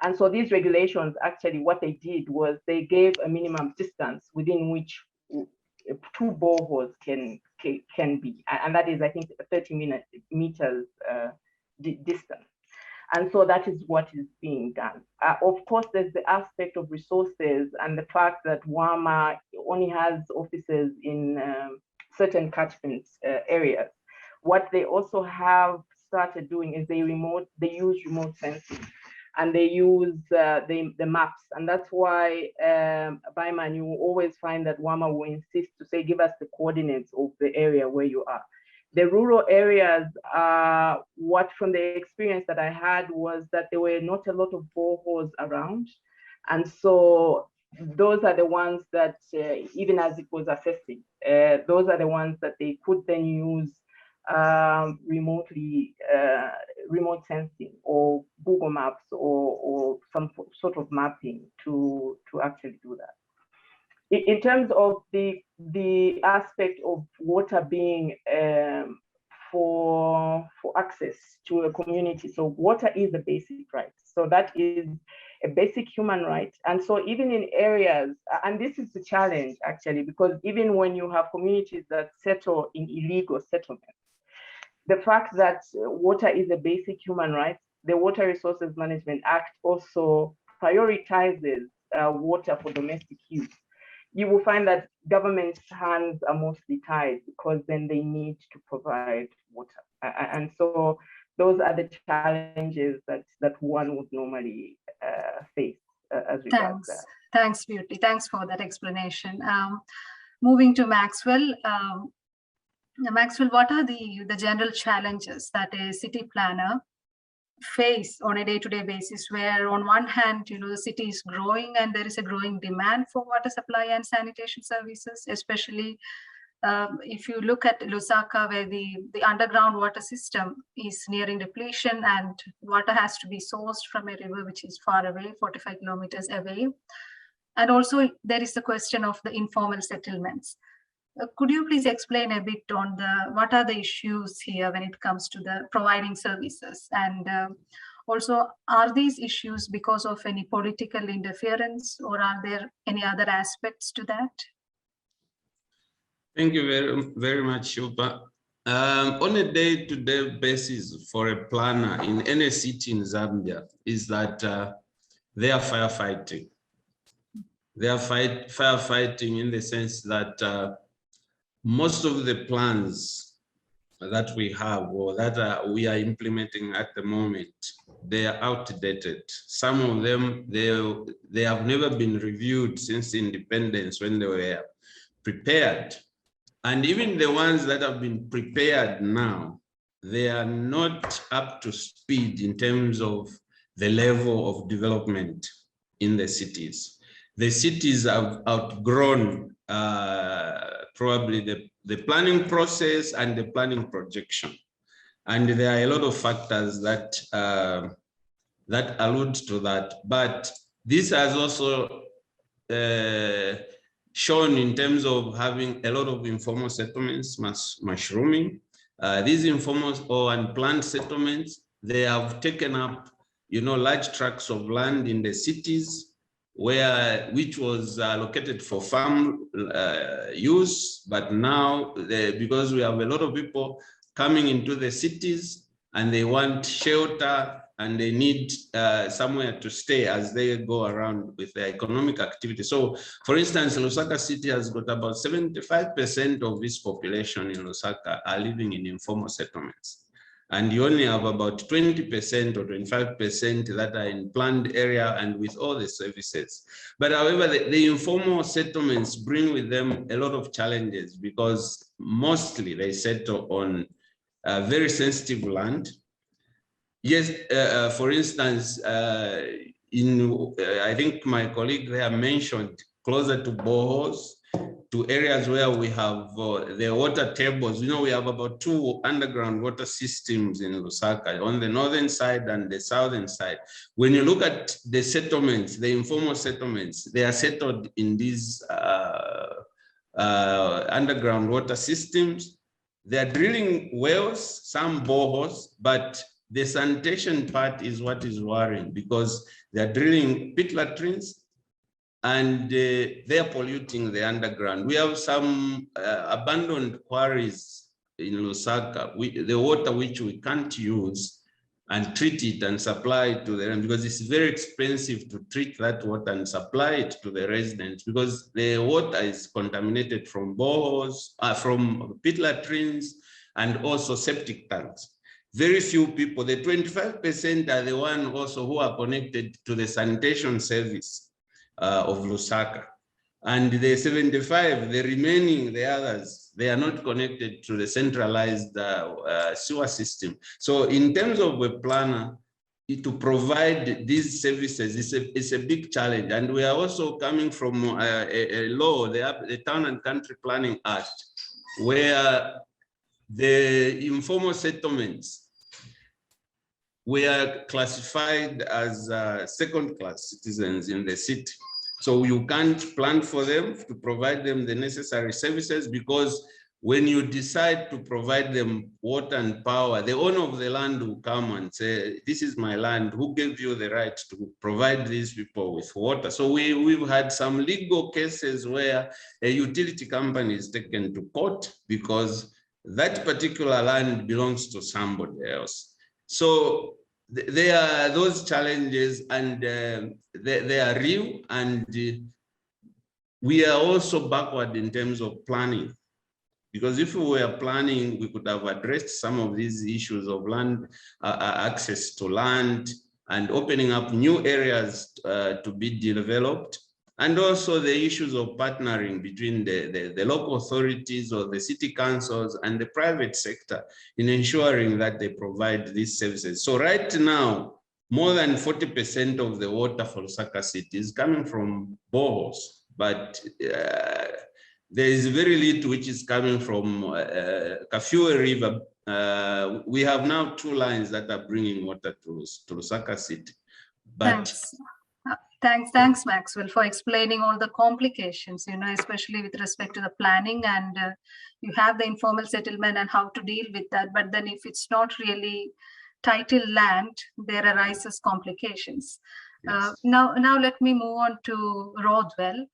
And so these regulations, actually what they did was they gave a minimum distance within which 2 boreholes can be. And that is, I think, 30 meters distance. And so that is what is being done. Of course, there's the aspect of resources and the fact that WAMA only has offices in certain catchment areas. What they also have started doing is they use remote sensing, and they use the maps. And that's why by man, you will always find that WAMA will insist to say, give us the coordinates of the area where you are. The rural areas, what from the experience that I had was that there were not a lot of boreholes around. And so those are the ones that, even as it was assessing, those are the ones that they could then use remote sensing or Google Maps or some sort of mapping to actually do that. In terms of the aspect of water being for access to a community, so water is a basic right. So that is a basic human right. And so even in areas, and this is the challenge actually, because even when you have communities that settle in illegal settlements, the fact that water is a basic human right, the Water Resources Management Act also prioritizes water for domestic use. You will find that government's hands are mostly tied because then they need to provide water. And so those are the challenges that one would normally face as regards that. Thanks, Beauty. Thanks for that explanation. Moving to Maxwell. Maxwell, what are the general challenges that a city planner face on a day-to-day basis, where on one hand, the city is growing and there is a growing demand for water supply and sanitation services, especially if you look at Lusaka, where the underground water system is nearing depletion and water has to be sourced from a river which is far away, 45 kilometers away. And also there is the question of the informal settlements. Could you please explain a bit on what are the issues here when it comes to the providing services? And also, are these issues because of any political interference, or are there any other aspects to that? Thank you very, very much, Shilpa. On a day-to-day basis for a planner in any city in Zambia is that they are firefighting. They are firefighting in the sense that most of the plans that we have or that we are implementing at the moment, they are outdated. Some of them, they have never been reviewed since independence when they were prepared. And even the ones that have been prepared now, they are not up to speed in terms of the level of development in the cities. The cities have outgrown probably the planning process and the planning projection. And there are a lot of factors that, that allude to that. But this has also shown in terms of having a lot of informal settlements mushrooming. These informal or unplanned settlements, they have taken up, large tracts of land in the cities, which was allocated for farm use, but now because we have a lot of people coming into the cities and they want shelter and they need somewhere to stay as they go around with their economic activity. So, for instance, Lusaka City has got about 75% of its population in Lusaka are living in informal settlements. And you only have about 20% or 25% that are in planned area and with all the services. But however, the informal settlements bring with them a lot of challenges because mostly they settle on very sensitive land. Yes, for instance, I think my colleague there mentioned closer to boreholes, to areas where we have the water tables. You know, we have about 2 underground water systems in Lusaka, on the northern side and the southern side. When you look at the settlements, the informal settlements, they are settled in these underground water systems. They are drilling wells, some boreholes, but the sanitation part is what is worrying because they are drilling pit latrines, and they are polluting the underground. We have some abandoned quarries in Lusaka, the water which we can't use and treat it and supply it to the residents because it's very expensive to treat that water and supply it to the residents because the water is contaminated from boreholes, from pit latrines, and also septic tanks. Very few people, the 25% are the ones also who are connected to the sanitation service of Lusaka. And the 75, the remaining, the others, they are not connected to the centralized sewer system. So in terms of a planner, to provide these services is a big challenge. And we are also coming from a law, the Town and Country Planning Act, where the informal settlements were classified as second-class citizens in the city. So you can't plan for them to provide them the necessary services because when you decide to provide them water and power, the owner of the land will come and say, this is my land, who gave you the right to provide these people with water? So we've had some legal cases where a utility company is taken to court because that particular land belongs to somebody else. So there are those challenges, and they are real, and we are also backward in terms of planning. Because if we were planning, we could have addressed some of these issues of land, access to land, and opening up new areas to be developed. And also the issues of partnering between the local authorities or the city councils and the private sector in ensuring that they provide these services. So right now, more than 40% of the water for Lusaka City is coming from boreholes, but there is very little which is coming from Kafue River. We have now 2 lines that are bringing water to Lusaka City. But Thanks, Maxwell, for explaining all the complications, you know, especially with respect to the planning, and you have the informal settlement and how to deal with that. But then if it's not really titled land, there arises complications. Yes. Now let me move on to Rothwell.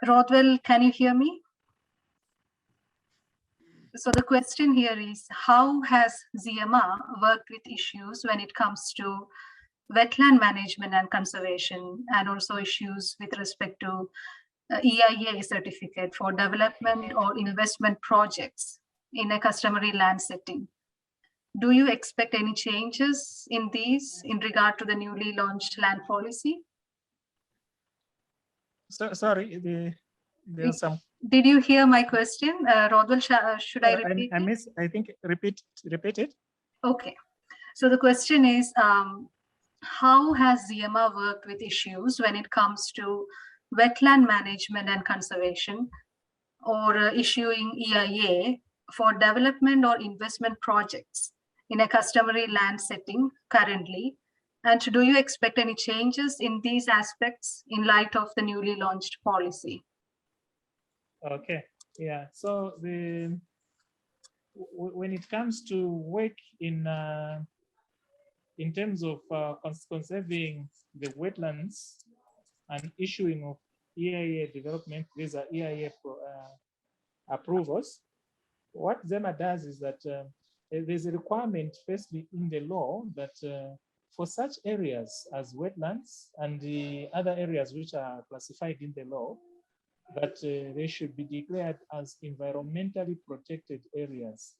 Rothwell, can you hear me? So the question here is, how has ZMR worked with issues when it comes to wetland management and conservation, and also issues with respect to EIA certificate for development or investment projects in a customary land setting? Do you expect any changes in these in regard to the newly launched land policy? So, sorry, there's some. Did you hear my question, Rothwell? Should I repeat? I think repeat it. Okay. So the question is, how has ZMR worked with issues when it comes to wetland management and conservation, or issuing EIA for development or investment projects in a customary land setting currently? And do you expect any changes in these aspects in light of the newly launched policy? Okay, yeah. So when it comes to work in terms of conserving the wetlands and issuing of EIA development, these are EIA approvals. What ZMR does is that there's a requirement, firstly, in the law that for such areas as wetlands and the other areas which are classified in the law, that they should be declared as environmentally protected areas.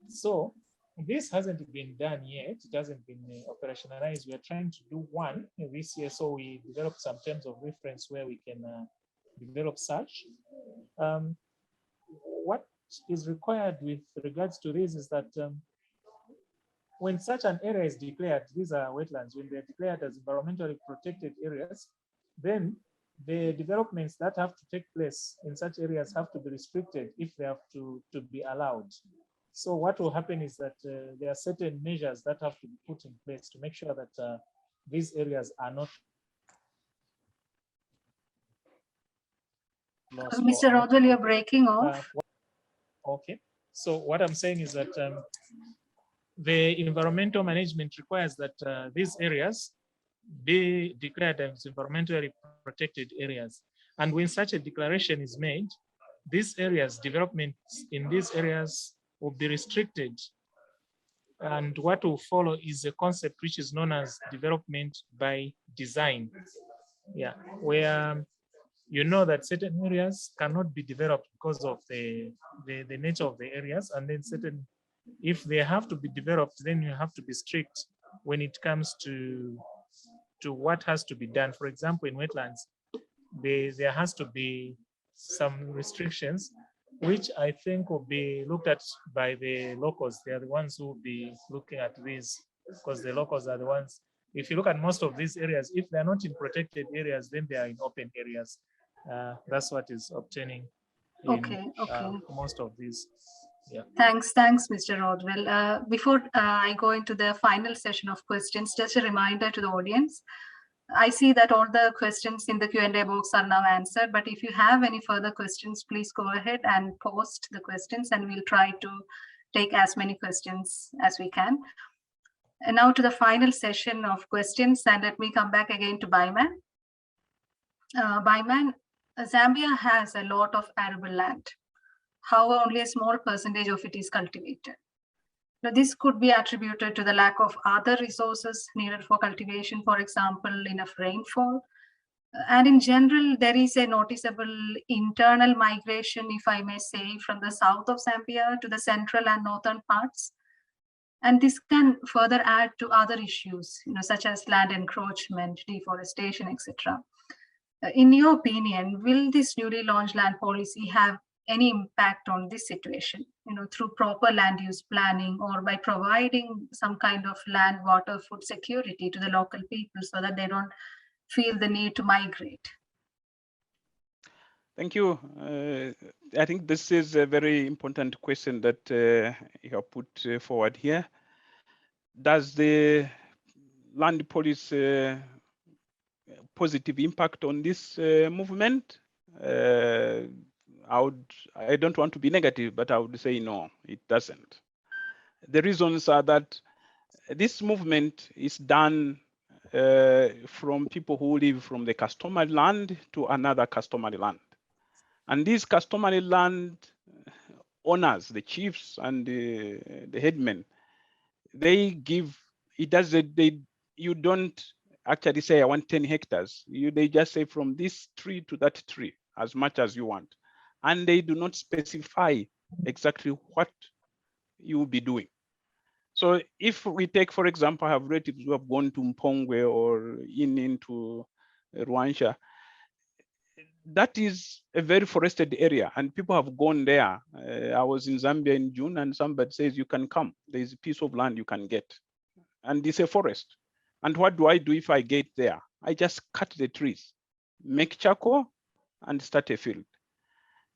So this hasn't been done yet. It hasn't been operationalized. We are trying to do one this year. So we developed some terms of reference where we can develop such. What is required with regards to this is that when such an area is declared, these are wetlands, when they're declared as environmentally protected areas, then the developments that have to take place in such areas have to be restricted if they have to be allowed. So what will happen is that there are certain measures that have to be put in place to make sure that these areas are not lost. Mr. Rodwell, you're breaking off. Okay, so what I'm saying is that the environmental management requires that these areas be declared as environmentally protected areas. And when such a declaration is made, these areas, developments in these areas will be restricted. And what will follow is a concept which is known as development by design. Yeah, where you know that certain areas cannot be developed because of the nature of the areas, and then certain, if they have to be developed, then you have to be strict when it comes to what has to be done. For example, in wetlands, there has to be some restrictions, which I think will be looked at by the locals. They are the ones who will be looking at this, because the locals are the ones. If you look at most of these areas, if they're not in protected areas, then they are in open areas. That's what is obtaining in most of these. Yeah. Thanks, Mr. Rodwell. Before I go into the final session of questions, just a reminder to the audience. I see that all the questions in the Q&A box are now answered, but if you have any further questions, please go ahead and post the questions and we'll try to take as many questions as we can. And now to the final session of questions, and let me come back again to Baiman. Baiman, Zambia has a lot of arable land. However, only a small percentage of it is cultivated. Now, this could be attributed to the lack of other resources needed for cultivation, for example, enough rainfall. And in general, there is a noticeable internal migration, if I may say, from the south of Zambia to the central and northern parts. And this can further add to other issues, such as land encroachment, deforestation, etc. In your opinion, will this newly launched land policy have any impact on this situation, through proper land use planning or by providing some kind of land, water, food security to the local people so that they don't feel the need to migrate? Thank you. I think this is a very important question that you have put forward here. Does the land policy positive impact on this movement? I don't want to be negative, but I would say no, it doesn't. The reasons are that this movement is done from people who live from the customary land to another customary land. And these customary land owners, the chiefs and the headmen, they give, you don't actually say, I want 10 hectares. They just say from this tree to that tree, as much as you want. And they do not specify exactly what you will be doing. So if we take, for example, I have relatives who have gone to Mpongwe or into Rwansha, that is a very forested area and people have gone there. I was in Zambia in June and somebody says, you can come. There's a piece of land you can get. And it's a forest. And what do I do if I get there? I just cut the trees, make charcoal and start a field.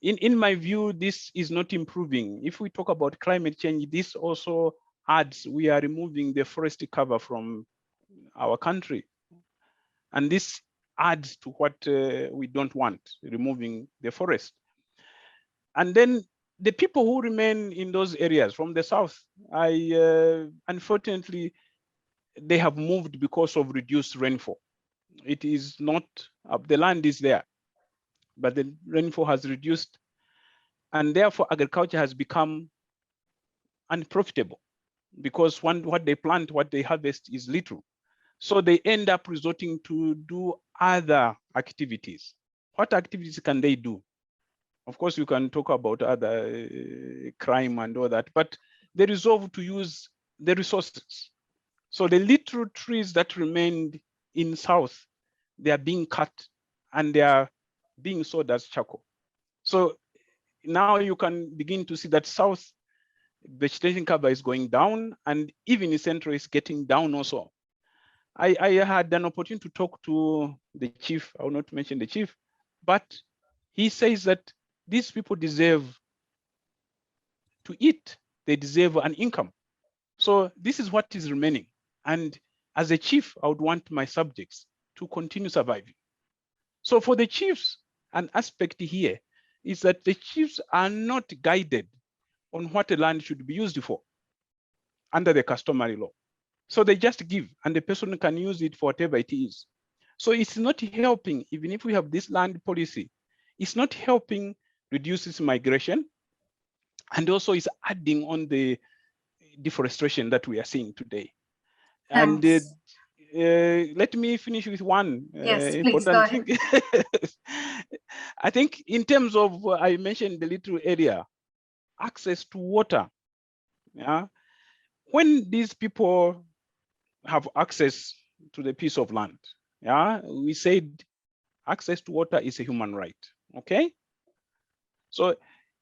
In my view, this is not improving. If we talk about climate change, this also adds, we are removing the forest cover from our country. And this adds to what we don't want, removing the forest. And then the people who remain in those areas from the south, unfortunately, they have moved because of reduced rainfall. It is not, the land is there, but the rainfall has reduced, and therefore agriculture has become unprofitable because what they plant, what they harvest is little. So they end up resorting to do other activities. What activities can they do? Of course, you can talk about other crime and all that, but they resolve to use the resources. So the little trees that remained in South, they are being cut and they are being sold as charcoal. So now you can begin to see that South vegetation cover is going down, and even in Central is getting down also. I had an opportunity to talk to the chief. I will not mention the chief, but he says that these people deserve to eat. They deserve an income. So this is what is remaining. And as a chief, I would want my subjects to continue surviving. So for the chiefs, an aspect here is that the chiefs are not guided on what the land should be used for under the customary law. So they just give, and the person can use it for whatever it is. So it's not helping, even if we have this land policy, it's not helping reduce this migration, and also it's adding on the deforestation that we are seeing today. And let me finish with one important thing. I think in terms of, I mentioned the little area, access to water. Yeah, when these people have access to the piece of land, yeah, we said access to water is a human right. Okay, so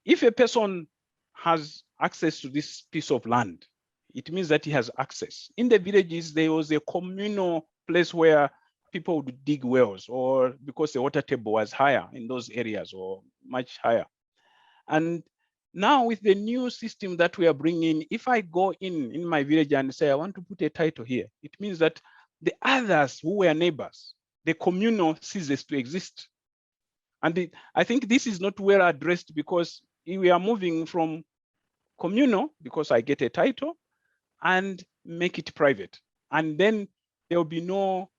if a person has access to this piece of land, it means that he has access. In the villages, there was a communal place where people would dig wells, or because the water table was higher in those areas, or much higher. And now with the new system that we are bringing, if I go in my village and say, I want to put a title here, it means that the others who were neighbors, the communal ceases to exist. And I think this is not well addressed, because we are moving from communal, because I get a title, and make it private. And then there will be no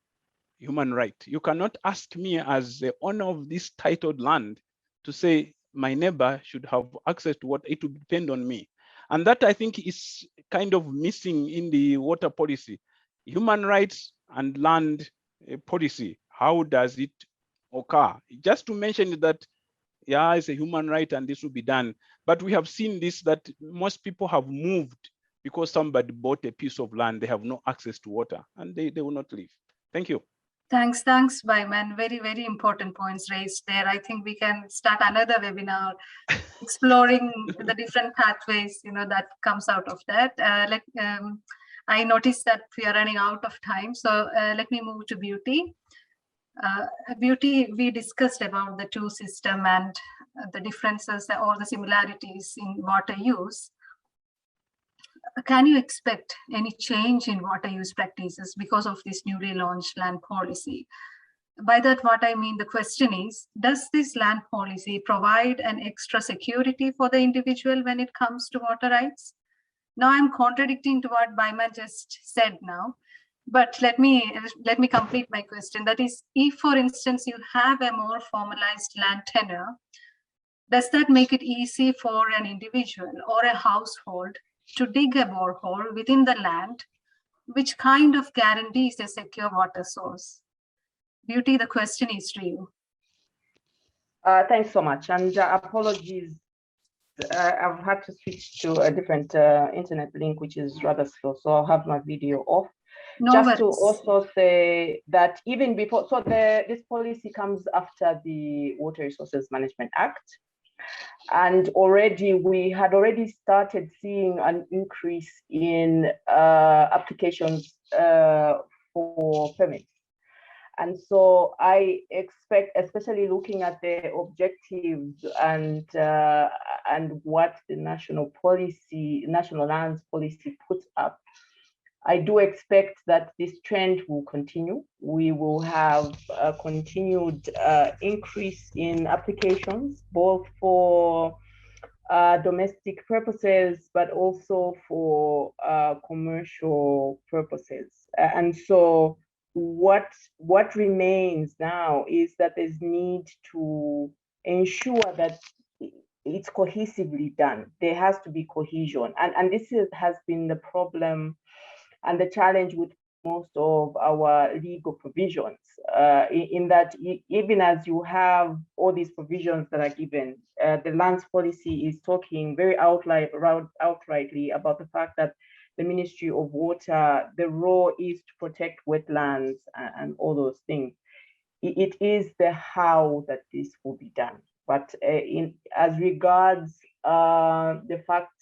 human right. You cannot ask me as the owner of this titled land to say my neighbor should have access to what it would depend on me. And that, I think, is kind of missing in the water policy. Human rights and land policy, how does it occur? Just to mention that, yeah, it's a human right and this will be done. But we have seen this, that most people have moved because somebody bought a piece of land, they have no access to water, and they will not leave. Thank you. Thanks, Baiman. Very, very important points raised there. I think we can start another webinar exploring the different pathways, that comes out of that. I noticed that we are running out of time, so let me move to Beauty. Beauty, we discussed about the two systems and the differences or the similarities in water use. Can you expect any change in water use practices because of this newly launched land policy? By that, what I mean, the question is, does this land policy provide an extra security for the individual when it comes to water rights? Now I'm contradicting to what Baiman just said now, but let me complete my question. That is, if, for instance, you have a more formalized land tenure, does that make it easy for an individual or a household to dig a borehole within the land, which kind of guarantees a secure water source? Beauty, the question is to you. Thanks so much, and apologies. I've had to switch to a different internet link, which is rather slow, so I'll have my video off. No Just worries. to also say that even before, so this policy comes after the Water Resources Management Act. And we had already started seeing an increase in applications for permits. And so I expect, especially looking at the objectives and what the national lands policy puts up, I do expect that this trend will continue. We will have a continued increase in applications, both for domestic purposes, but also for commercial purposes. And so what remains now is that there's need to ensure that it's cohesively done. There has to be cohesion. And this has been the problem and the challenge with most of our legal provisions, in that even as you have all these provisions that are given, the lands policy is talking very outrightly about the fact that the Ministry of Water, the role is to protect wetlands and all those things. It is the how that this will be done. But as regards the fact,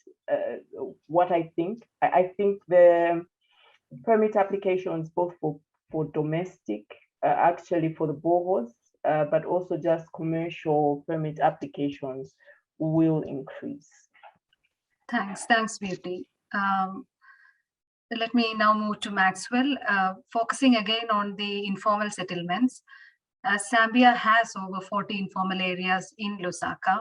what I think the permit applications, both for domestic, actually for the boreholes, but also just commercial permit applications will increase. Thanks, Beauty. Let me now move to Maxwell, focusing again on the informal settlements. Zambia has over 40 informal areas in Lusaka,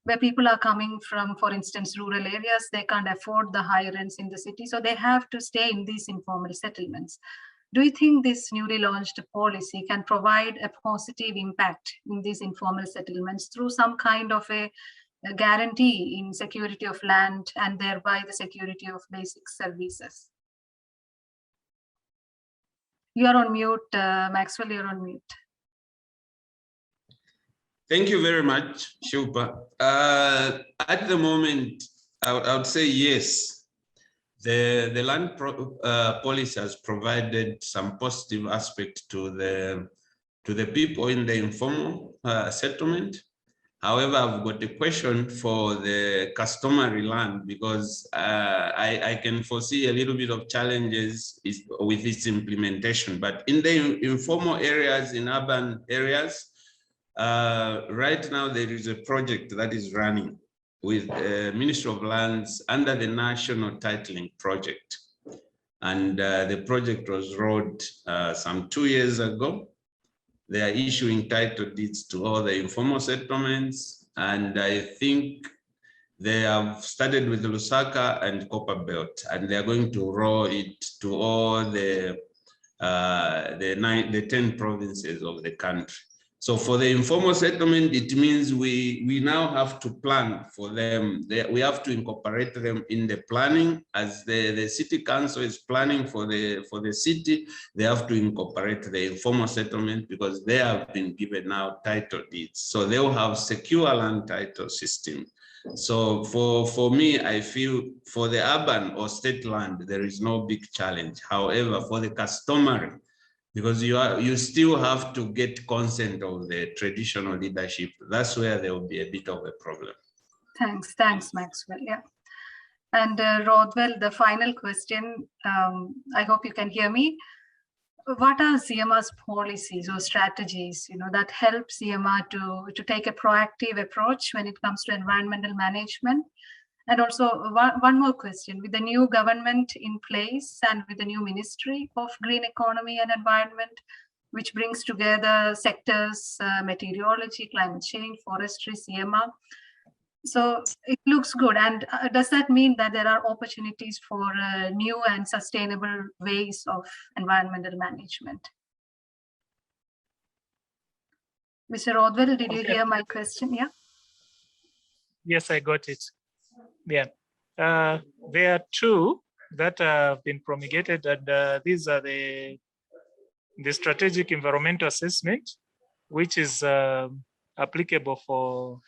where people are coming from, for instance, rural areas. They can't afford the high rents in the city, so they have to stay in these informal settlements. Do you think this newly launched policy can provide a positive impact in these informal settlements through some kind of a guarantee in security of land and thereby the security of basic services? You are on mute, Maxwell, you're on mute. Thank you very much, Shilpa. At the moment, I would say yes. The land policy has provided some positive aspect to the people in the informal settlement. However, I've got a question for the customary land because I can foresee a little bit of challenges with its implementation. But in the informal areas, in urban areas, right now there is a project that is running with Ministry of Lands under the National Titling Project. And the project was rolled some 2 years ago. They are issuing title deeds to all the informal settlements. And I think they have started with Lusaka and Copperbelt, and they are going to roll it to all the 10 provinces of the country. So for the informal settlement, it means we now have to plan for them. We have to incorporate them in the planning. As the city council is planning for the city, they have to incorporate the informal settlement because they have been given now title deeds. So they will have secure land title system. So for me, I feel for the urban or state land, there is no big challenge. However, for the customary, because you still have to get consent of the traditional leadership. That's where there will be a bit of a problem. Thanks, Maxwell. Yeah. And Rodwell, the final question, I hope you can hear me. What are CMR's policies or strategies, that help CMR to take a proactive approach when it comes to environmental management? And also one more question, with the new government in place and with the new Ministry of Green Economy and Environment, which brings together sectors, meteorology, climate change, forestry, CMR. So it looks good. And does that mean that there are opportunities for new and sustainable ways of environmental management? Mr. Rodwell, did you hear my question? Yeah. Yes, I got it. Yeah, there are two that have been promulgated, and these are the strategic environmental assessment, which is applicable for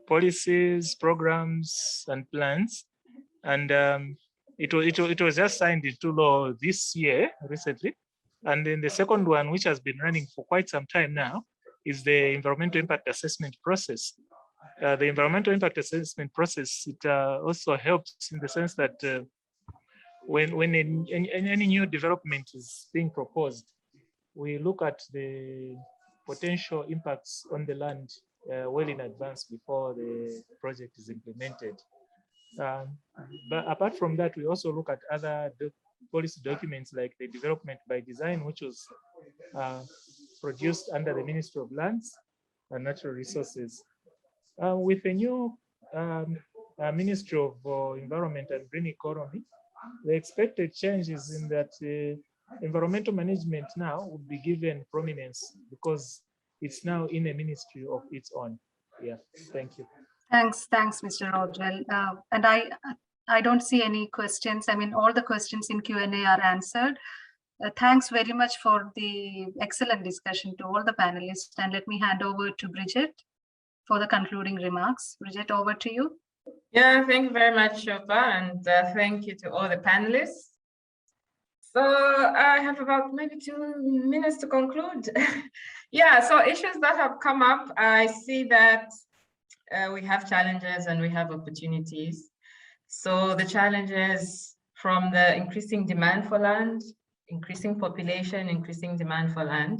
policies, programs, and plans. And it was just signed into law this year, recently. And then the second one, which has been running for quite some time now, is the environmental impact assessment process. The environmental impact assessment process, it also helps in the sense that when any new development is being proposed, we look at the potential impacts on the land well in advance before the project is implemented. But apart from that, we also look at other policy documents like the development by design, which was produced under the Ministry of Lands and Natural Resources. With the new Ministry of Environment and Green Economy, the expected change is in that environmental management now would be given prominence because it's now in a ministry of its own. Yeah, thank you. Thanks, Mr. Rodwell. And I don't see any questions. I mean, all the questions in Q&A are answered. Thanks very much for the excellent discussion to all the panelists. And let me hand over to Bridget for the concluding remarks. Bridget, over to you. Yeah, thank you very much, Shilpa, and thank you to all the panelists. So I have about maybe 2 minutes to conclude. Yeah, so issues that have come up, I see that we have challenges and we have opportunities. So the challenges from the increasing demand for land, increasing population, increasing demand for land,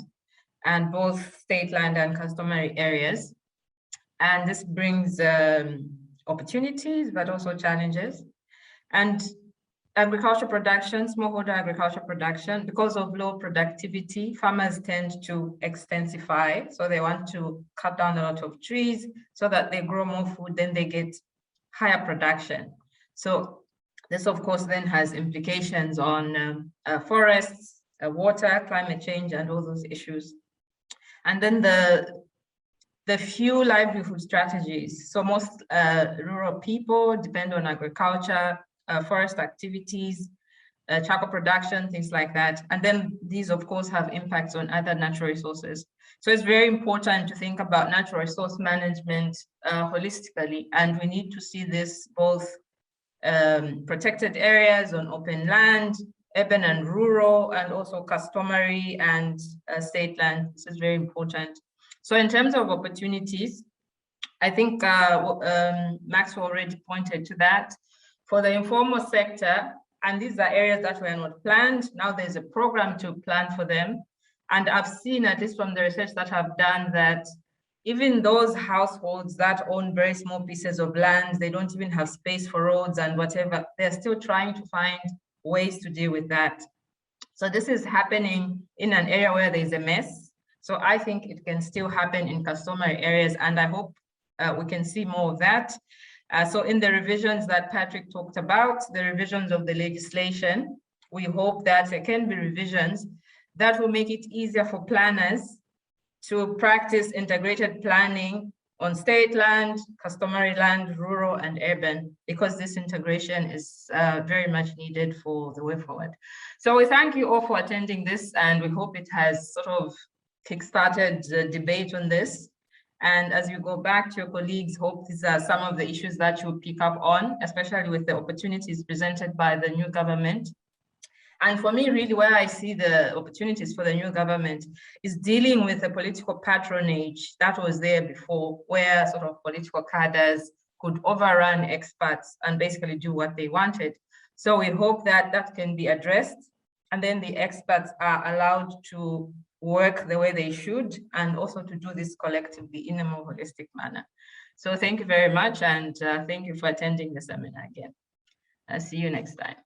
and both state land and customary areas. And this brings opportunities, but also challenges. And agricultural production, smallholder agricultural production, because of low productivity, farmers tend to extensify. So they want to cut down a lot of trees so that they grow more food, then they get higher production. So this, of course, then has implications on forests, water, climate change, and all those issues. And then the few livelihood strategies. So most rural people depend on agriculture, forest activities, charcoal production, things like that. And then these, of course, have impacts on other natural resources. So it's very important to think about natural resource management holistically. And we need to see this both protected areas on open land, urban and rural, and also customary and state land. This is very important. So in terms of opportunities, I think Max already pointed to that. For the informal sector, and these are areas that were not planned, now there's a program to plan for them. And I've seen, at least from the research that I've done, that even those households that own very small pieces of land, they don't even have space for roads and whatever, they're still trying to find ways to deal with that. So this is happening in an area where there's a mess. So I think it can still happen in customary areas, and I hope we can see more of that. So in the revisions that Patrick talked about, the revisions of the legislation, we hope that there can be revisions that will make it easier for planners to practice integrated planning on state land, customary land, rural and urban, because this integration is very much needed for the way forward. So we thank you all for attending this, and we hope it has sort of kickstarted the debate on this. And as you go back to your colleagues, hope these are some of the issues that you'll pick up on, especially with the opportunities presented by the new government. And for me, really, where I see the opportunities for the new government is dealing with the political patronage that was there before, where sort of political cadres could overrun experts and basically do what they wanted. So we hope that that can be addressed, and then the experts are allowed to work the way they should, and also to do this collectively in a more holistic manner. So thank you very much, and thank you for attending the seminar again. I'll see you next time.